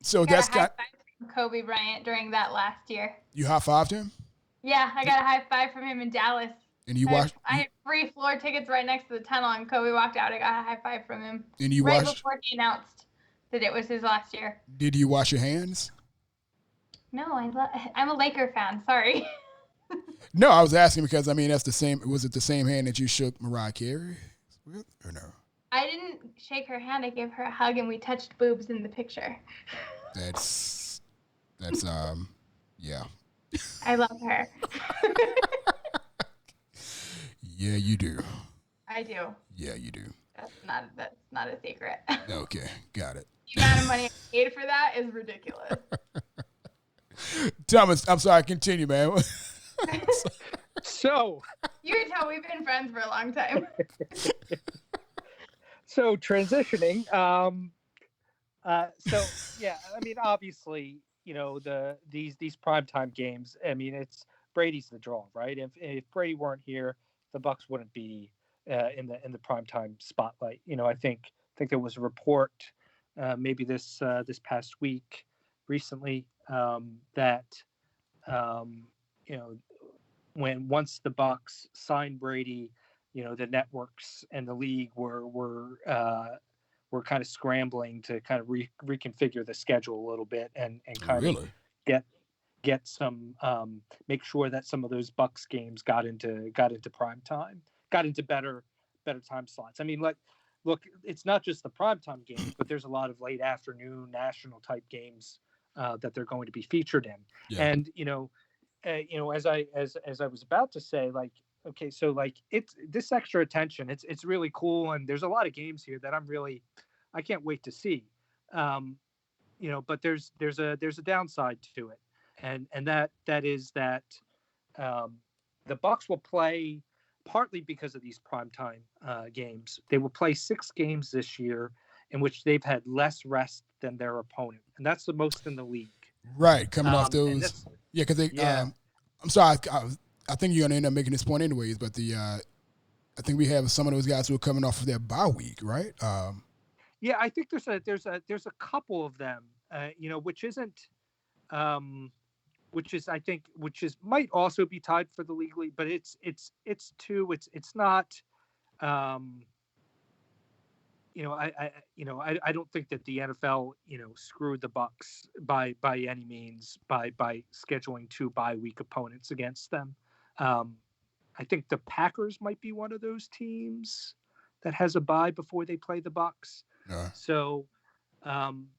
So that's got Kobe Bryant during that last year. You high-fived him? Yeah, I got a high five from him in Dallas. And you watched? I had free floor tickets right next to the tunnel, and Kobe walked out. I got a high five from him. And you right watched? Before he announced that it was his last year. Did you wash your hands? No, I'm a Laker fan. Sorry. No, I was asking because, I mean, that's the same. Was it the same hand that you shook Mariah Carey with, or no? I didn't shake her hand. I gave her a hug, and we touched boobs in the picture. That's yeah. I love her. Yeah, you do. I do. Yeah, you do. That's not a secret. Okay, got it. The amount of money I paid for that is ridiculous. Thomas, I'm sorry. Continue, man. So you can tell we've been friends for a long time. So transitioning. So yeah, I mean, obviously, these primetime games. I mean, it's Brady's the draw, right? If Brady weren't here, the Bucs wouldn't be in the primetime spotlight. I think there was a report maybe this past week recently that once the Bucs signed Brady, the networks and the league were kind of scrambling to kind of reconfigure the schedule a little bit and kind of get some make sure that some of those Bucs games got into prime time, got into better time slots. I mean, look, it's not just the primetime games, but there's a lot of late afternoon national type games that they're going to be featured in. Yeah. And as I was about to say, like, okay, so like it's this extra attention. It's really cool, and there's a lot of games here that I can't wait to see. But there's a downside to it, and that is that the Bucs will play. Partly because of these primetime games, they will play 6 games this year in which they've had less rest than their opponent, and that's the most in the league. Right, coming off those, because they. Yeah. I'm sorry, I think you're gonna end up making this point anyways, but I think we have some of those guys who are coming off of their bye week, right? Yeah, I think there's a couple of them, which isn't. Which might also be tied for the league, but it's not. I don't think that the NFL screwed the Bucs by any means by scheduling 2 bye week opponents against them. I think the Packers might be one of those teams that has a bye before they play the Bucs. So.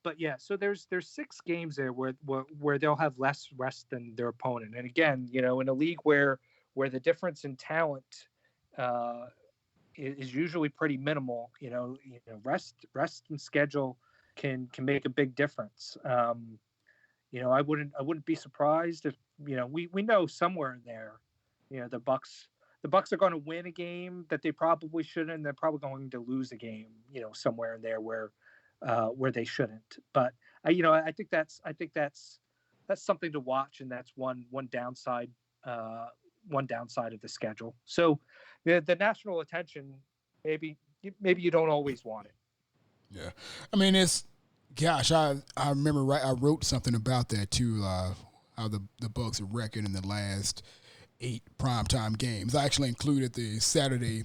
But yeah, so there's 6 games there where they'll have less rest than their opponent. And again, in a league where the difference in talent is usually pretty minimal, rest and schedule can make a big difference. I wouldn't be surprised if we know somewhere in there, the Bucs are going to win a game that they probably shouldn't. And they're probably going to lose a game, somewhere in there where they shouldn't. But I think that's something to watch, and that's one downside of the schedule. So the national attention maybe you don't always want it. Yeah, I mean I remember I wrote something about that too. How the Bucs record in the last 8 primetime games. I actually included the Saturday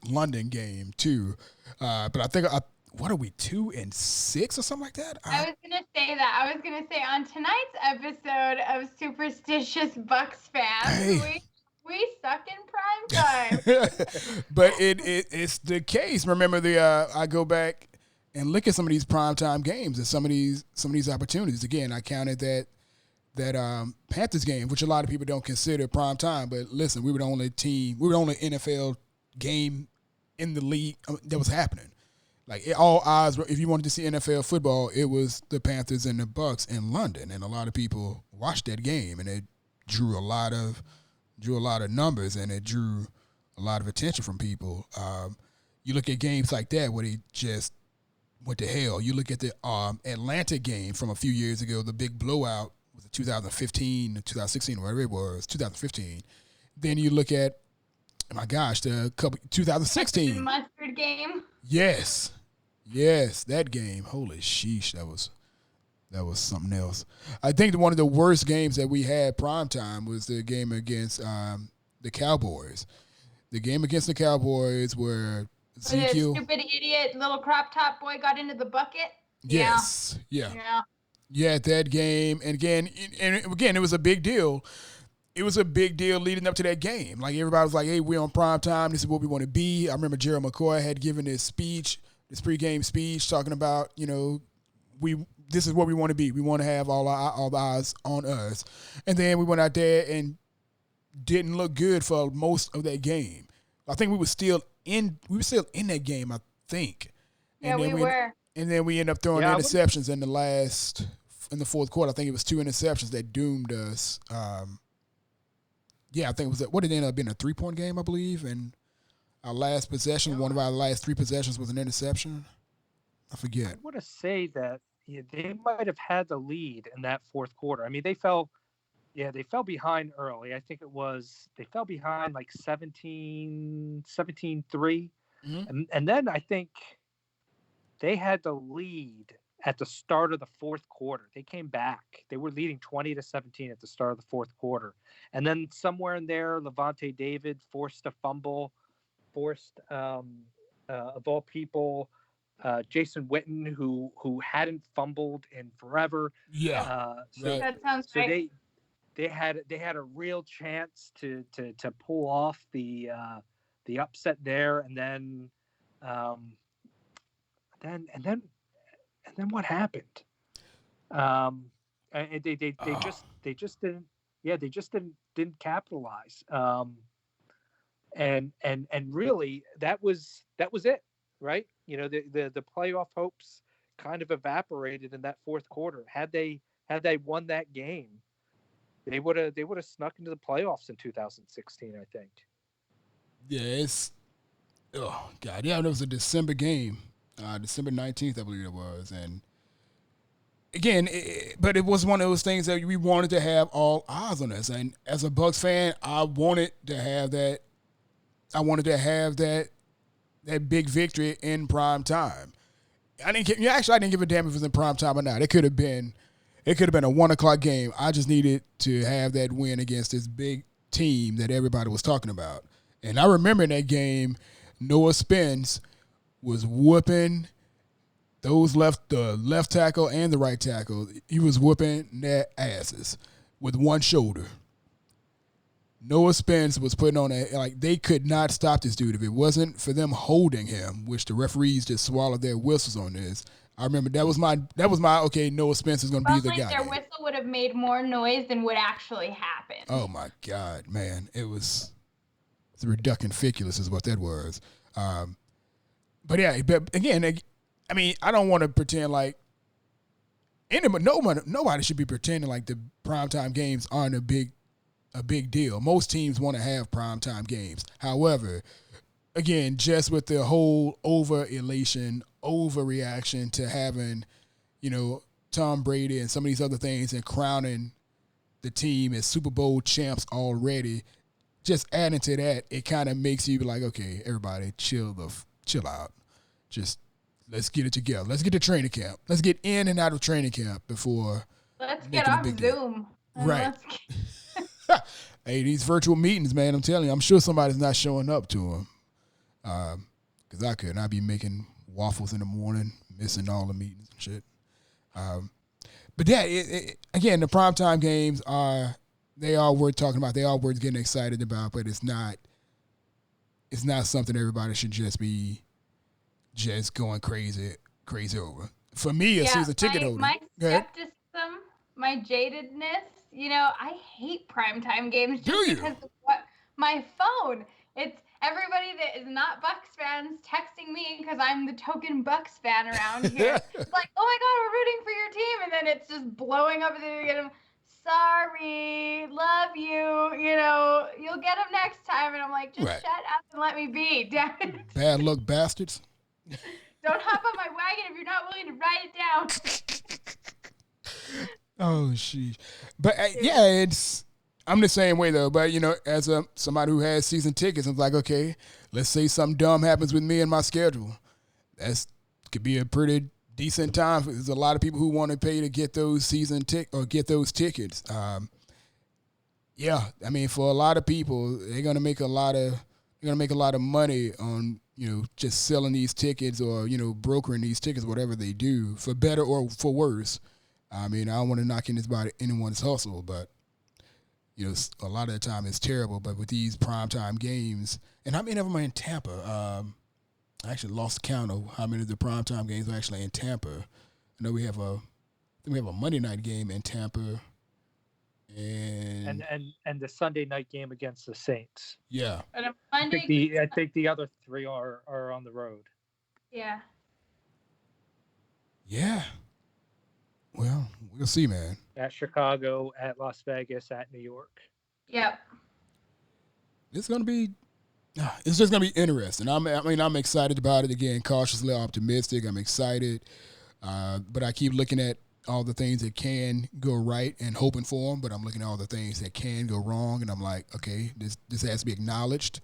London game too, but I think what are we 2-6 or something like that? I was gonna say that. I was gonna say on tonight's episode of Superstitious Bucs Fans, Hey. we suck in prime time. But it's the case. Remember I go back and look at some of these primetime games and some of these opportunities. Again, I counted that Panthers game, which a lot of people don't consider primetime. But listen, we were the only NFL game in the league that was happening. Like all odds, if you wanted to see NFL football, it was the Panthers and the Bucs in London, and a lot of people watched that game, and it drew a lot of numbers, and it drew a lot of attention from people. You look at games like that where they just went to hell. You look at the Atlanta game from a few years ago, the big blowout was 2015, 2016, whatever it was, 2015. Then you look at, oh my gosh, the 2016 mustard game. Yes, that game. Holy sheesh, that was something else. I think one of the worst games that we had primetime was the game against the Cowboys. The game against the Cowboys where Ezekiel, the stupid idiot little crop top boy got into the bucket. Yes, yeah, that game, and again, it was a big deal. It was a big deal leading up to that game. Like everybody was like, "Hey, we're on prime time. This is what we want to be." I remember Gerald McCoy had given this pregame speech, talking about, this is what we want to be. We want to have all the eyes on us. And then we went out there and didn't look good for most of that game. I think we were still in that game, I think. Yeah, we were. And then we ended up throwing interceptions in the fourth quarter. I think it was 2 interceptions that doomed us. I think it was what did it end up being, a 3-point game, I believe, and our last possession, one of our last 3 possessions was an interception. I forget. I want to say that they might have had the lead in that fourth quarter. I mean, they fell behind early. I think they fell behind like 17-3. Mm-hmm. And then I think they had the lead at the start of the fourth quarter. They came back. They were leading 20-17 at the start of the fourth quarter. And then somewhere in there, Levante David forced a fumble, of all people, Jason Witten, who hadn't fumbled in forever. Yeah. Right. That sounds great. They had a real chance to pull off the upset there, and then what happened? They just didn't capitalize. And really that was it, right? The playoff hopes kind of evaporated in that fourth quarter. Had they won that game, they would have snuck into the playoffs in 2016, I think. Yeah, it was a December game. December 19th, I believe it was. And again, but it was one of those things that we wanted to have all eyes on us. And as a Bucs fan, I wanted to have that. I wanted to have that big victory in prime time. I didn't give a damn if it was in prime time or not. It could have been a 1:00 game. I just needed to have that win against this big team that everybody was talking about. And I remember in that game, Noah Spence was whooping the left tackle and the right tackle. He was whooping their asses with one shoulder. Noah Spence was putting on they could not stop this dude. If it wasn't for them holding him, which the referees just swallowed their whistles on this. I remember that was my okay, Noah Spence is going to be the guy. Their whistle would have made more noise than would actually happen. Oh my God, man. It's ridiculous is what that was. But again, I mean, I don't want to pretend like nobody should be pretending like the primetime games aren't a big deal. Most teams want to have primetime games. However, again, just with the whole overreaction to having, Tom Brady and some of these other things and crowning the team as Super Bowl champs already, just adding to that, it kind of makes you be like, okay, everybody chill the chill out. Just let's get it together. Let's get to training camp. Let's get in and out of training camp before. Let's get off Zoom. Right. Hey, these virtual meetings, man, I'm telling you, I'm sure somebody's not showing up to them. Because I could. I'd be making waffles in the morning, missing all the meetings and shit. But yeah, again, the primetime games they are worth talking about. They are worth getting excited about, but it's not something everybody should just be going crazy over. For me, a season ticket holder. My skepticism, my jadedness, I hate primetime games just because of what my phone. It's everybody that is not Bucs fans texting me because I'm the token Bucs fan around here. It's like, oh my God, we're rooting for your team. And then it's just blowing up and then you get them, sorry, love you, you'll get them next time. And I'm like, just shut up and let me be, damn it. Bad luck bastards. Don't hop on my wagon if you're not willing to ride it down. Oh, sheesh. But yeah, I'm the same way though. But as somebody who has season tickets, I'm like, okay, let's say something dumb happens with me and my schedule. That could be a pretty decent time. There's a lot of people who want to pay to get those get those tickets. Yeah, I mean, for a lot of people, they're gonna make a lot of money on just selling these tickets or brokering these tickets, whatever they do, for better or for worse. I mean, I don't want to knock anyone's hustle, but a lot of the time it's terrible. But with these primetime games, and how many of them are in Tampa? I actually lost count of how many of the primetime games are actually in Tampa. I know we have a Monday night game in Tampa, and the Sunday night game against the Saints. Yeah, and I think the other three are on the road. Yeah. Yeah. Well, we'll see, man. At Chicago, at Las Vegas, at New York. Yep. It's just gonna be interesting. I'm excited about it. Again, cautiously optimistic. I'm excited, but I keep looking at all the things that can go right and hoping for them. But I'm looking at all the things that can go wrong, and I'm like, okay, this has to be acknowledged,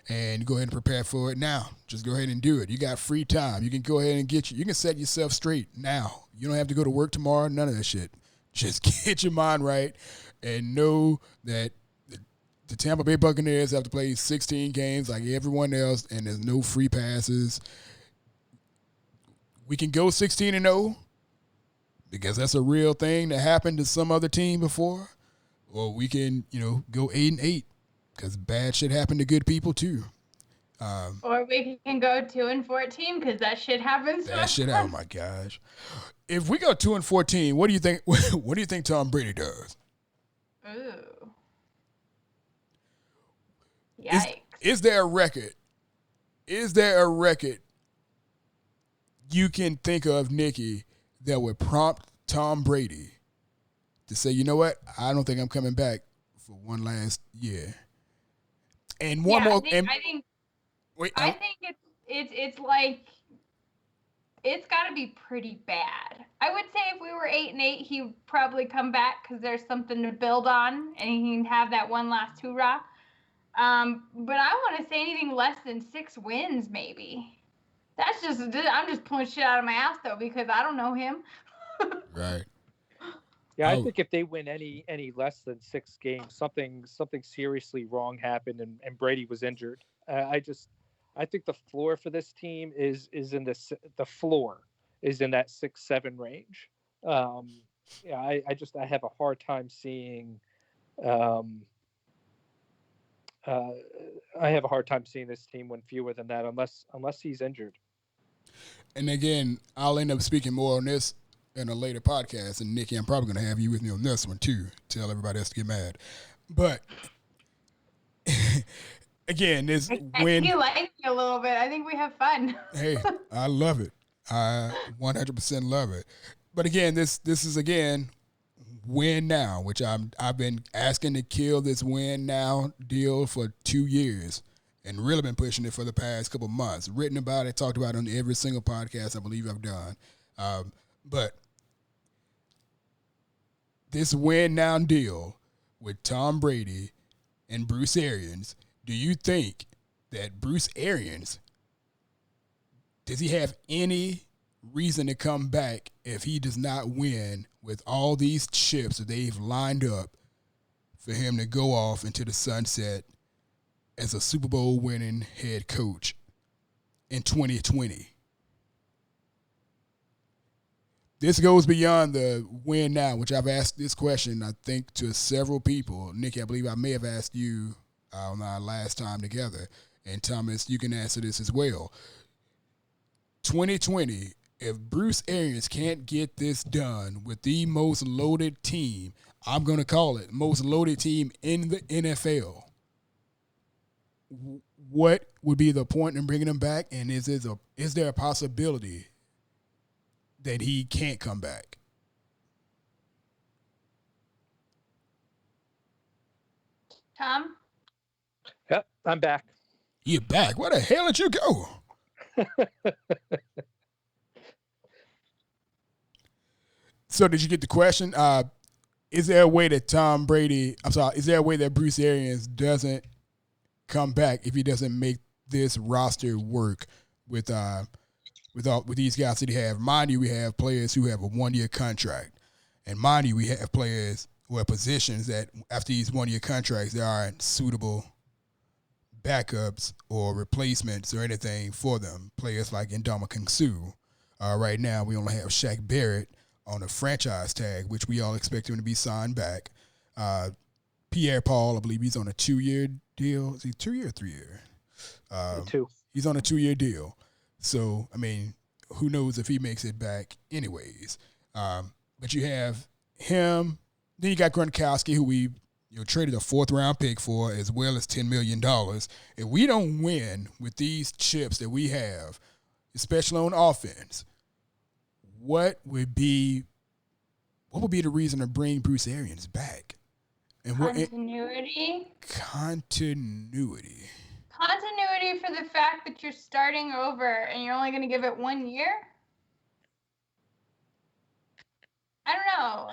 and go ahead and prepare for it now. Just go ahead and do it. You got free time. You can go ahead and you can set yourself straight now. You don't have to go to work tomorrow. None of that shit. Just get your mind right and know that the Tampa Bay Buccaneers have to play 16 games like everyone else, and there's no free passes. We can go 16-0 because that's a real thing that happened to some other team before, or we can, go 8-8 because bad shit happened to good people too. Or we can go 2-14 because that shit happens. That shit, oh my gosh! If we go 2-14, what do you think? What do you think Tom Brady does? Ooh. Yikes. Is there a record? Is there a record you can think of, Nikki, that would prompt Tom Brady to say, you know what? I don't think I'm coming back for one last year. And one more. I think it's like it's got to be pretty bad. I would say if we were 8-8, he would probably come back because there's something to build on, and he can have that one last hoorah. But I want to say anything less than 6 wins, maybe. I'm just pulling shit out of my ass though because I don't know him. Right. Yeah, I think if they win any less than 6 games, something seriously wrong happened, and Brady was injured. I think the floor for this team is in the floor is in that 6-7 range. I have a hard time seeing. I have a hard time seeing this team win fewer than that unless he's injured. And again, I'll end up speaking more on this in a later podcast. And Nikki, I'm probably going to have you with me on this one too. Tell everybody else to get mad. But again, I think you like me a little bit. I think we have fun. Hey, I love it. I 100% love it. But again, this is again win now, which I've been asking to kill this win now deal for 2 years, and really been pushing it for the past couple months. Written about it, talked about it on every single podcast I believe I've done. But this win now deal with Tom Brady and Bruce Arians, do you think that Bruce Arians does he have any reason to come back if he does not win with all these chips that they've lined up for him to go off into the sunset as a Super Bowl winning head coach in 2020? This goes beyond the win now, which I've asked this question, I think, to several people. Nikki, I believe I may have asked you on our last time together. And Thomas, you can answer this as well. 2020, if Bruce Arians can't get this done with the most loaded team, I'm going to call it most loaded team in the NFL, what would be the point in bringing him back? And is there a possibility that he can't come back? Tom? Yep, I'm back. You're back. Where the hell did you go? So did you get the question? Is there a way that is there a way that Bruce Arians doesn't come back if he doesn't make this roster work with these guys that he have? Mind you, we have players who have a 1-year contract. And mind you, we have players who have positions that after these 1-year contracts, there aren't suitable backups or replacements or anything for them. Players like Ndamukong Suh. Right now, we only have Shaq Barrett on a franchise tag, which we all expect him to be signed back. Pierre-Paul, I believe he's on a 2-year deal. Is he 2-year or 3-year? 2. He's on a 2-year deal. So, I mean, who knows if he makes it back anyways. But you have him. Then you got Gronkowski, who we traded a 4th-round pick for, as well as $10 million. If we don't win with these chips that we have, especially on offense, what would be the reason to bring Bruce Arians back? And Continuity. Continuity For the fact that you're starting over and you're only going to give it 1 year? I don't know.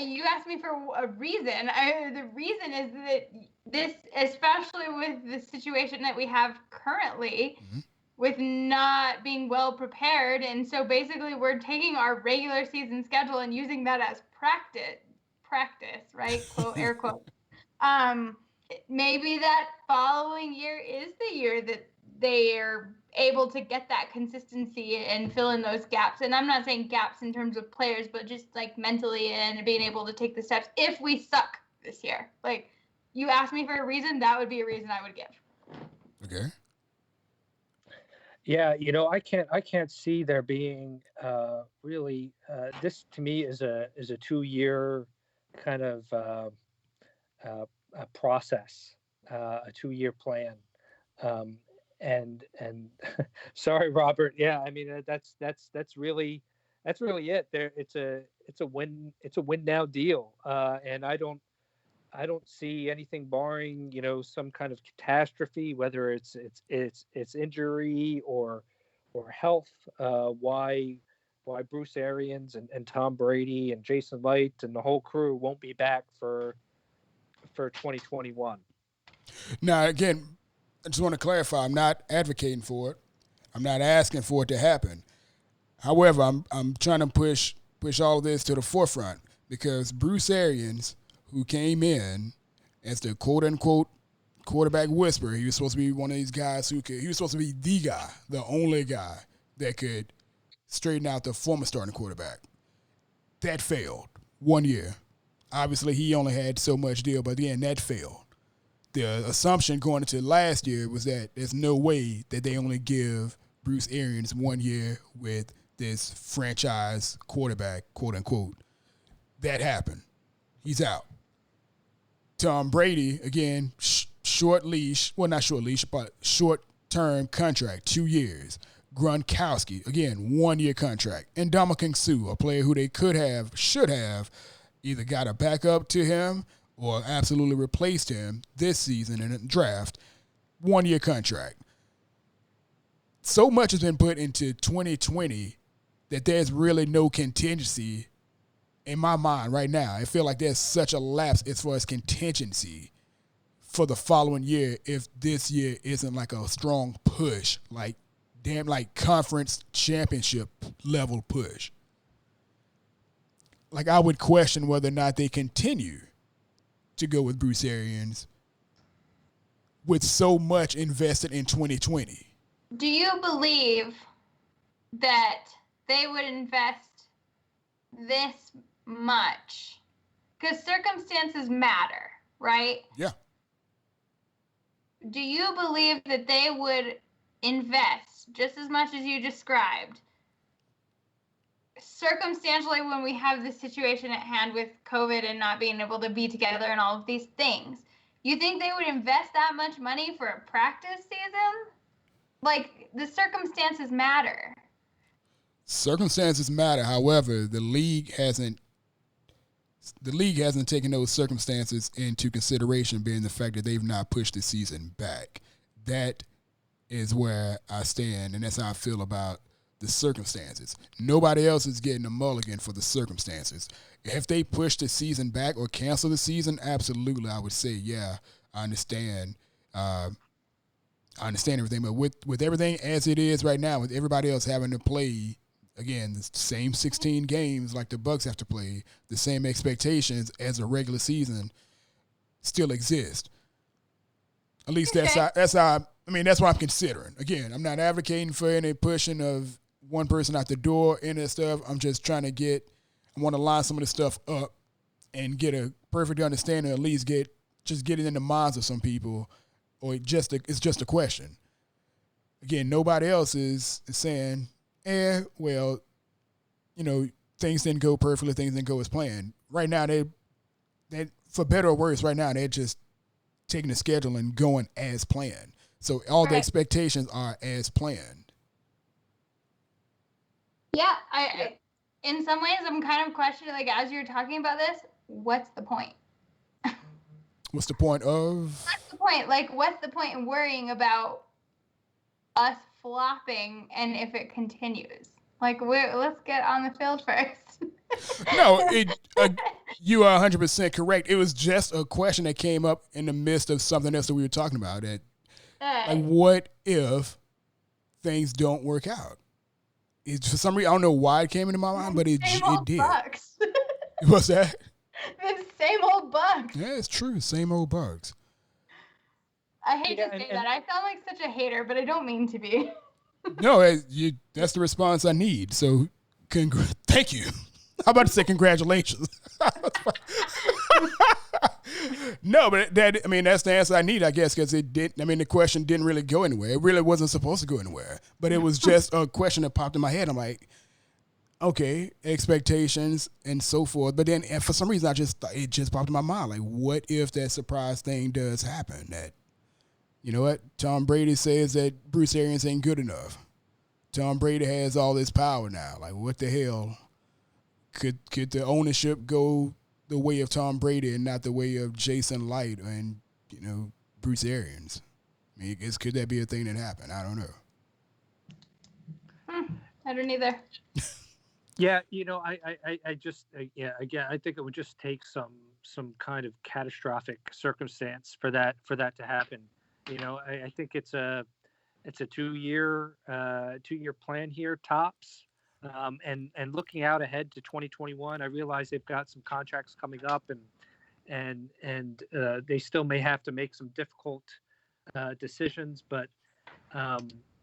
You asked me for a reason. The reason is that this, especially with the situation that we have currently, with not being well prepared, and so basically we're taking our regular season schedule and using that as practice, right? Quote, air quote. Maybe that following year is the year that they are able to get that consistency and fill in those gaps. And I'm not saying gaps in terms of players, but just like mentally and being able to take the steps if we suck this year. Like, you asked me for a reason, that would be a reason I would give. Okay. Yeah, I can't see there being really. This to me is a 2-year kind of a process, a 2-year plan. And sorry, Robert. Yeah, I mean that's really it. There, it's a win now deal. And I don't see anything barring some kind of catastrophe, whether it's injury or health. Why Bruce Arians and Tom Brady and Jason Light and the whole crew won't be back for 2021. Now, again, I just want to clarify, I'm not advocating for it. I'm not asking for it to happen. However, I'm trying to push all of this to the forefront because Bruce Arians, who came in as the quote-unquote quarterback whisperer, he was supposed to be one of these guys he was supposed to be the guy, the only guy that could straighten out the former starting quarterback. That failed 1 year. Obviously, he only had so much deal, but again, that failed. The assumption going into last year was that there's no way that they only give Bruce Arians 1 year with this franchise quarterback, quote unquote. That happened. He's out. Tom Brady, again, short leash. Well, not short leash, but short-term contract, 2 years. Gronkowski, again, 1-year contract. And Ndamukong Suh, a player who they should have, either got a backup to him or absolutely replaced him this season in a draft, 1-year contract. So much has been put into 2020 that there's really no contingency in my mind right now. I feel like there's such a lapse as far as contingency for the following year if this year isn't like a strong push like damn like conference championship level push. Like I would question whether or not they continue to go with Bruce Arians with so much invested in 2020. Do you believe that they would invest this much? Because circumstances matter, right? Yeah. Do you believe that they would invest just as much as you described circumstantially when we have this situation at hand with COVID and not being able to be together and all of these things? You think they would invest that much money for a practice season? Like, the circumstances matter. Circumstances matter. However, the league hasn't taken those circumstances into consideration, being the fact that they've not pushed the season back. That is where I stand, and that's how I feel about the circumstances. Nobody else is getting a mulligan for the circumstances. If they push the season back or cancel the season, absolutely, I would say, yeah, I understand. I understand everything, but with everything as it is right now, with everybody else having to play, again, the same 16 games like the Bucs have to play, the same expectations as a regular season still exist. At least that's how that's what I'm considering. Again, I'm not advocating for any pushing of one person out the door, any of that stuff. I'm just trying to I want to line some of the stuff up and get a perfect understanding, at least get it in the minds of some people, or it's just a question. Again, nobody else is saying, well, things didn't go perfectly, things didn't go as planned. Right now, they for better or worse, right now, they're just taking the schedule and going as planned. So all the expectations are as planned. Yeah, I in some ways, I'm kind of questioning, like, as you're talking about this, what's the point? What's the point of? What's the point? Like, what's the point in worrying about us flopping and if it continues? Like, let's get on the field first. No, you are 100% correct. It was just a question that came up in the midst of something else that we were talking about. Like, what if things don't work out? For some reason, I don't know why it came into my mind, but it did. Bucs. What's that? The same old Bucs. Yeah, it's true. Same old Bucs. I hate to say that. I sound like such a hater, but I don't mean to be. No, that's the response I need. So, thank you. I'm about to say congratulations. No, but that's the answer I need, I guess, because the question didn't really go anywhere. It really wasn't supposed to go anywhere. But it was just a question that popped in my head. I'm like, okay, expectations and so forth. But then for some reason, it just popped in my mind. Like, what if that surprise thing does happen? That, you know what? Tom Brady says that Bruce Arians ain't good enough. Tom Brady has all this power now. Like, what the hell? Could the ownership go the way of Tom Brady and not the way of Jason Light and, Bruce Arians? Could that be a thing that happened? I don't know. I don't either. Yeah, I think it would just take some kind of catastrophic circumstance for that to happen. I think it's a 2-year plan here, tops. And looking out ahead to 2021, I realize they've got some contracts coming up, and they still may have to make some difficult decisions. But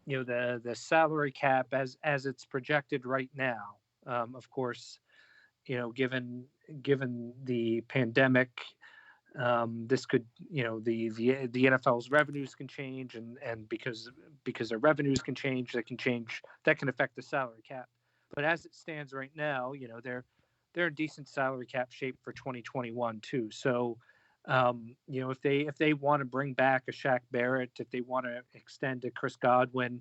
the salary cap as it's projected right now, of course, given the pandemic, this could, the NFL's revenues can change, and because their revenues can change, that can affect the salary cap. But as it stands right now, they're in decent salary cap shape for 2021 too. So, if they want to bring back a Shaq Barrett, if they want to extend to Chris Godwin,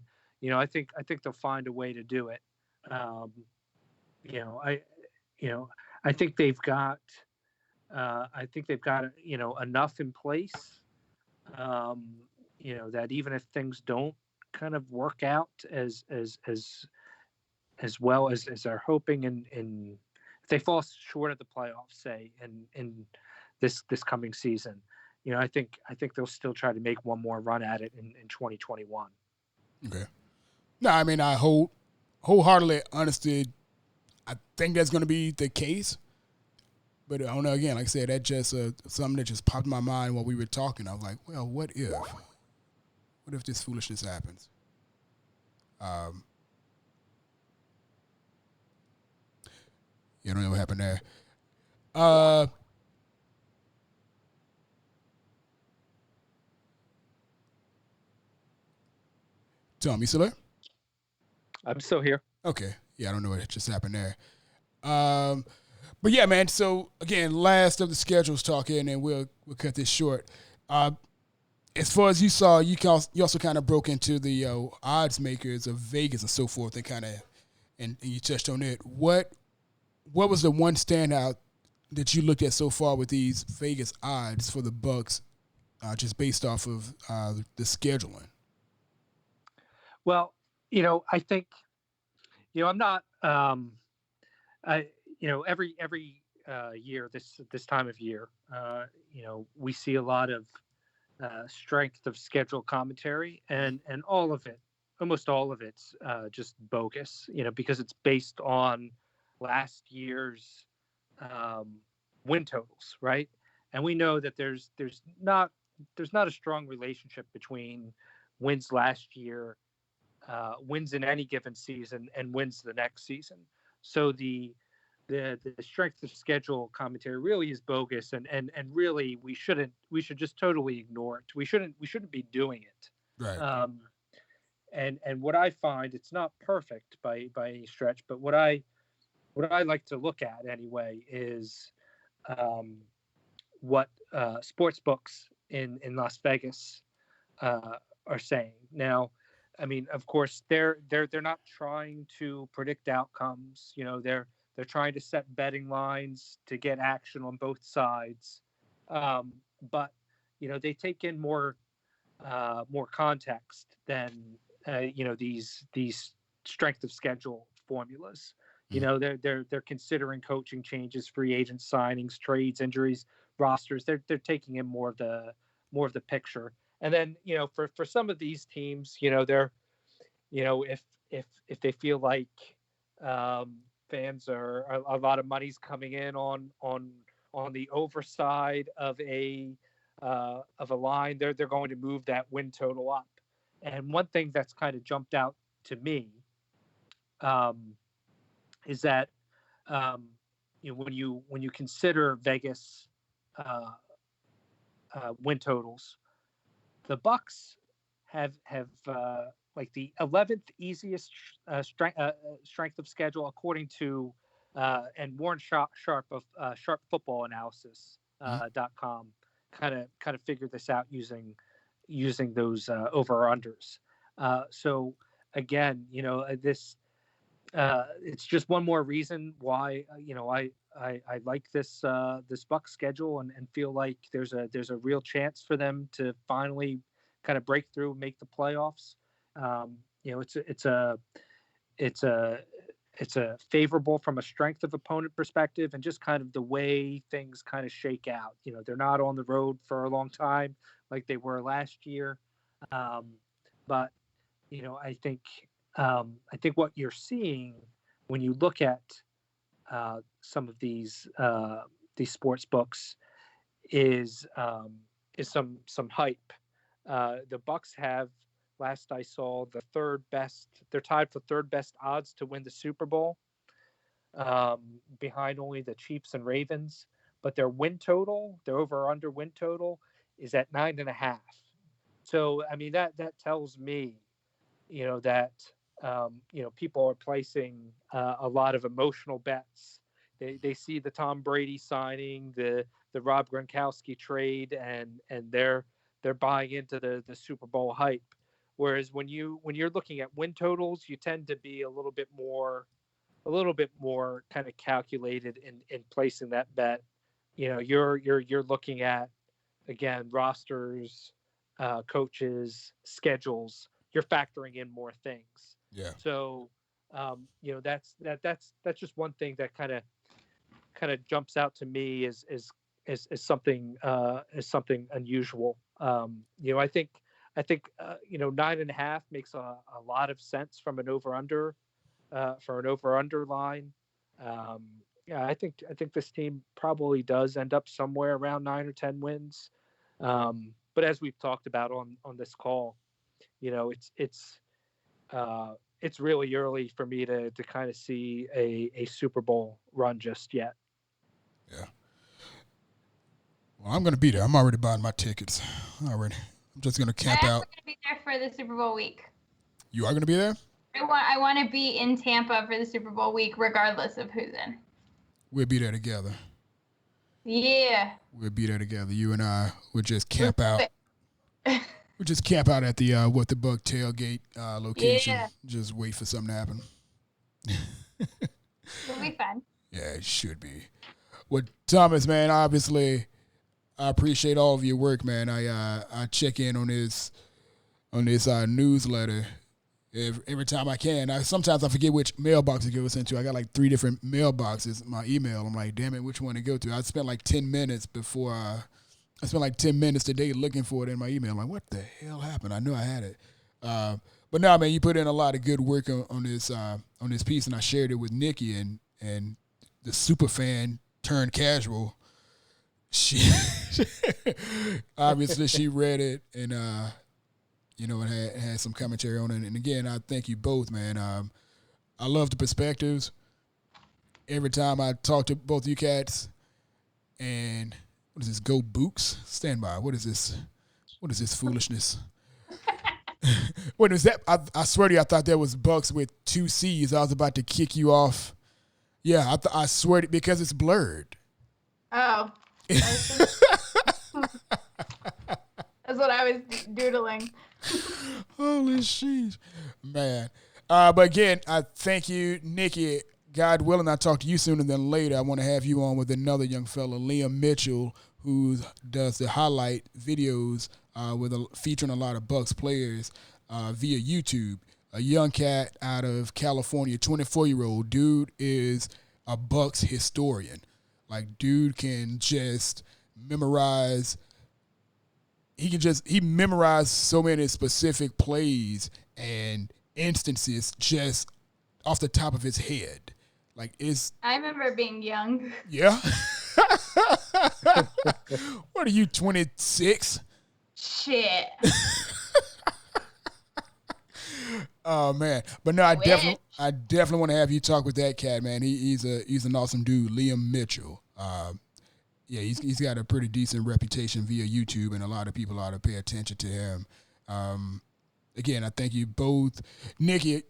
I think they'll find a way to do it. I think they've got enough in place, that even if things don't kind of work out as well as they're hoping, and if they fall short of the playoffs, say in this coming season, I think they'll still try to make one more run at it in 2021. Okay. No, I mean, I wholeheartedly understood. I think that's going to be the case. But I don't know, again, like I said, that just something that just popped in my mind while we were talking. I was like, well, what if? What if this foolishness happens? You don't know what happened there. Tom, you still there? I'm still here. Okay. Yeah, I don't know what just happened there. But yeah, man. So again, last of the schedules talking, and we'll cut this short. As far as you saw, you also kind of broke into the odds makers of Vegas and so forth, and kind of and you touched on it. What was the one standout that you looked at so far with these Vegas odds for the Bucs, just based off of the scheduling? Well, I think, I'm not, every year, this time of year, we see a lot of strength of schedule commentary, and all of it, almost all of it's just bogus, because it's based on last year's win totals, right? And we know that there's not a strong relationship between wins last year, wins in any given season, and wins the next season. So the strength of schedule commentary really is bogus, and really we should just totally ignore it. We shouldn't be doing it. Right. And what I find, it's not perfect by any stretch, but what I like to look at anyway is what sports books in Las Vegas are saying. Now, I mean, of course, they're not trying to predict outcomes. They're trying to set betting lines to get action on both sides, but they take in more context than these strength of schedule formulas. They're considering coaching changes, free agent signings, trades, injuries, rosters. They're taking in more of the picture. And then for some of these teams, they're if they feel like fans are a lot of money's coming in on the overside of a line, they're going to move that win total up. And one thing that's kind of jumped out to me is that when you consider Vegas win totals, the Bucs have like the 11th easiest strength of schedule according to and Warren Sharp of Sharp Football Analysis .com kind of figured this out using those over unders. So again, this it's just one more reason why I like this Bucs schedule and feel like there's a real chance for them to finally kind of break through and make the playoffs. It's a favorable from a strength of opponent perspective, and just kind of the way things kind of shake out. They're not on the road for a long time like they were last year, but I think what you're seeing when you look at some of these sports books is some hype. The Bucs have, last I saw, the third best. They're tied for third best odds to win the Super Bowl, behind only the Chiefs and Ravens. But their win total, their over/under win total, is at 9.5. So I mean that tells me, that people are placing a lot of emotional bets. They see the Tom Brady signing, the Rob Gronkowski trade, and they're buying into the Super Bowl hype. Whereas when you're looking at win totals, you tend to be a little bit more kind of calculated in placing that bet. You're looking at, again, rosters, coaches, schedules. You're factoring in more things. Yeah. So that's just one thing that kind of jumps out to me as something unusual. I think I think 9.5 makes a lot of sense from an over under for an over under line. Yeah, I think this team probably does end up somewhere around 9 or 10 wins. But as we've talked about on this call, it's really early for me to kind of see a Super Bowl run just yet. Yeah. Well, I'm going to be there. I'm already buying my tickets. Already. I'm just going to camp out. I'm going to be there for the Super Bowl week. You are going to be there? I want to be in Tampa for the Super Bowl week, regardless of who's in. We'll be there together. Yeah. We'll be there together. You and I would just camp out. We'll just camp out at the the Buck tailgate location. Yeah. Just wait for something to happen. It'll be fun. Yeah, it should be. Well, Thomas, man, obviously, I appreciate all of your work, man. I check in on this newsletter every time I can. Sometimes I forget which mailbox to go into. I got like 3 different mailboxes. My email, I'm like, damn it, which one to go to? I spent like 10 minutes before I spent like 10 minutes today looking for it in my email. I'm like, what the hell happened? I knew I had it. But no, man, you put in a lot of good work on this piece, and I shared it with Nikki, and the super fan turned casual. She obviously she read it and it had some commentary on it. And again, I thank you both, man. I love the perspectives. Every time I talk to both you cats, and what is this? Go Bucs? Stand by. What is this? What is this foolishness? What is that? I swear to you, I thought that was Bucs with 2 C's. I was about to kick you off. Yeah, I swear to, because it's blurred. Oh. That's what I was doodling. Holy sheesh. Man. But again, I thank you, Nikki. God willing, I'll talk to you sooner than later. I want to have you on with another young fella, Liam Mitchell, who does the highlight videos featuring a lot of Bucs players via YouTube. A young cat out of California, 24-year-old. Dude is a Bucs historian. Like, dude can just memorize. He memorized so many specific plays and instances just off the top of his head. Like, I remember being young. Yeah. What are you, 26? Shit. Oh man, but no, I definitely want to have you talk with that cat, man. He's an awesome dude, Liam Mitchell. Yeah, he's got a pretty decent reputation via YouTube, and a lot of people ought to pay attention to him. Again, I thank you both, Nikki.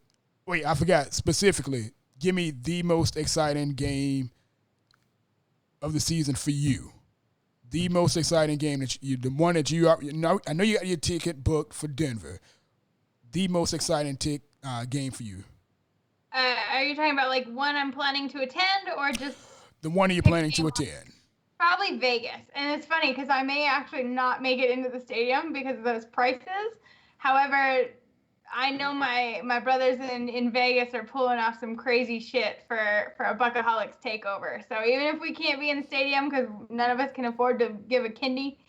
Wait, I forgot specifically. Give me the most exciting game of the season for you. The most exciting game the one that you are. I know you got your ticket booked for Denver. The most exciting game for you. Are you talking about like one I'm planning to attend, or just the one that you're planning to attend? Probably Vegas. And it's funny because I may actually not make it into the stadium because of those prices. However, I know my brothers in Vegas are pulling off some crazy shit for a Buccaholics takeover. So even if we can't be in the stadium because none of us can afford to give a kidney,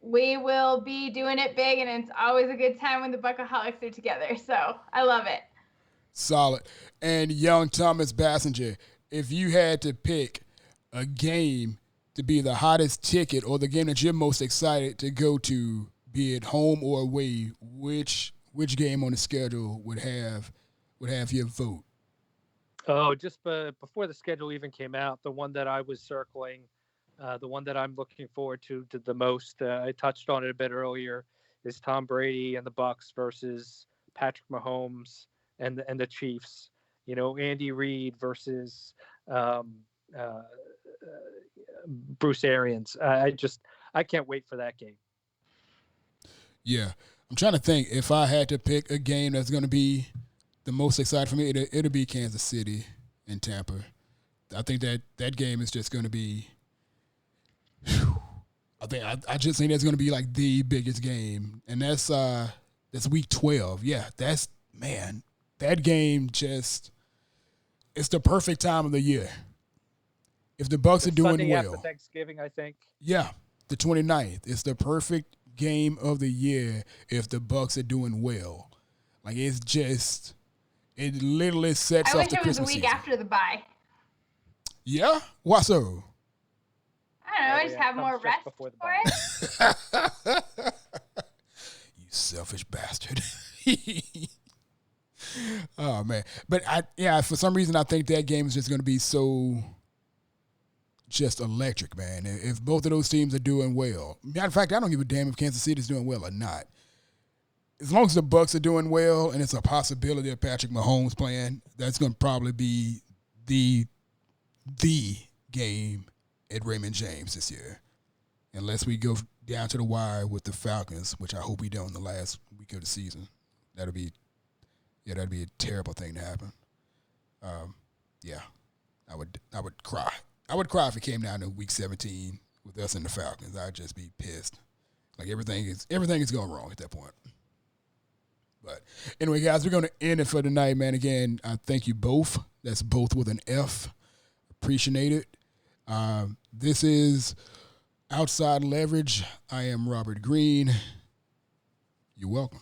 we will be doing it big, and it's always a good time when the Buccaholics are together. So I love it. Solid. And young Thomas Bassinger, if you had to pick a game to be the hottest ticket or the game that you're most excited to go to, be it home or away, which game on the schedule would have your vote? Oh, just before the schedule even came out, the one that I was circling, the one that I'm looking forward to the most, I touched on it a bit earlier, is Tom Brady and the Bucs versus Patrick Mahomes and the Chiefs. You know, Andy Reid versus Bruce Arians. I can't wait for that game. Yeah. I'm trying to think if I had to pick a game that's going to be the most exciting for me, it'll be Kansas City and Tampa. I think that game is just going to be I just think that's going to be like the biggest game. And that's week 12. Yeah, that game just, it's the perfect time of the year. If the Bucs are doing Sunday well. After Thanksgiving, I think. Yeah, the 29th. It's the perfect game of the year if the Bucs are doing well. Like it's just, it literally sets I up wish the it was Christmas the week season. after the bye. Yeah, why so? I don't know. I just have more Just rest before the for bye. it. You selfish bastard. Oh man, but for some reason I think that game is just going to be so just electric, man. If both of those teams are doing well, matter of fact, I don't give a damn if Kansas City is doing well or not. As long as the Bucs are doing well, and it's a possibility of Patrick Mahomes playing, that's going to probably be the game at Raymond James this year, unless we go down to the wire with the Falcons, which I hope we don't in the last week of the season. That'd be a terrible thing to happen. I would cry. I would cry if it came down to week 17 with us and the Falcons. I'd just be pissed. Like everything is going wrong at that point. But anyway, guys, we're going to end it for tonight, man. Again, I thank you both. That's both with an F. Appreciate it. This is Outside Leverage. I am Robert Green. You're welcome.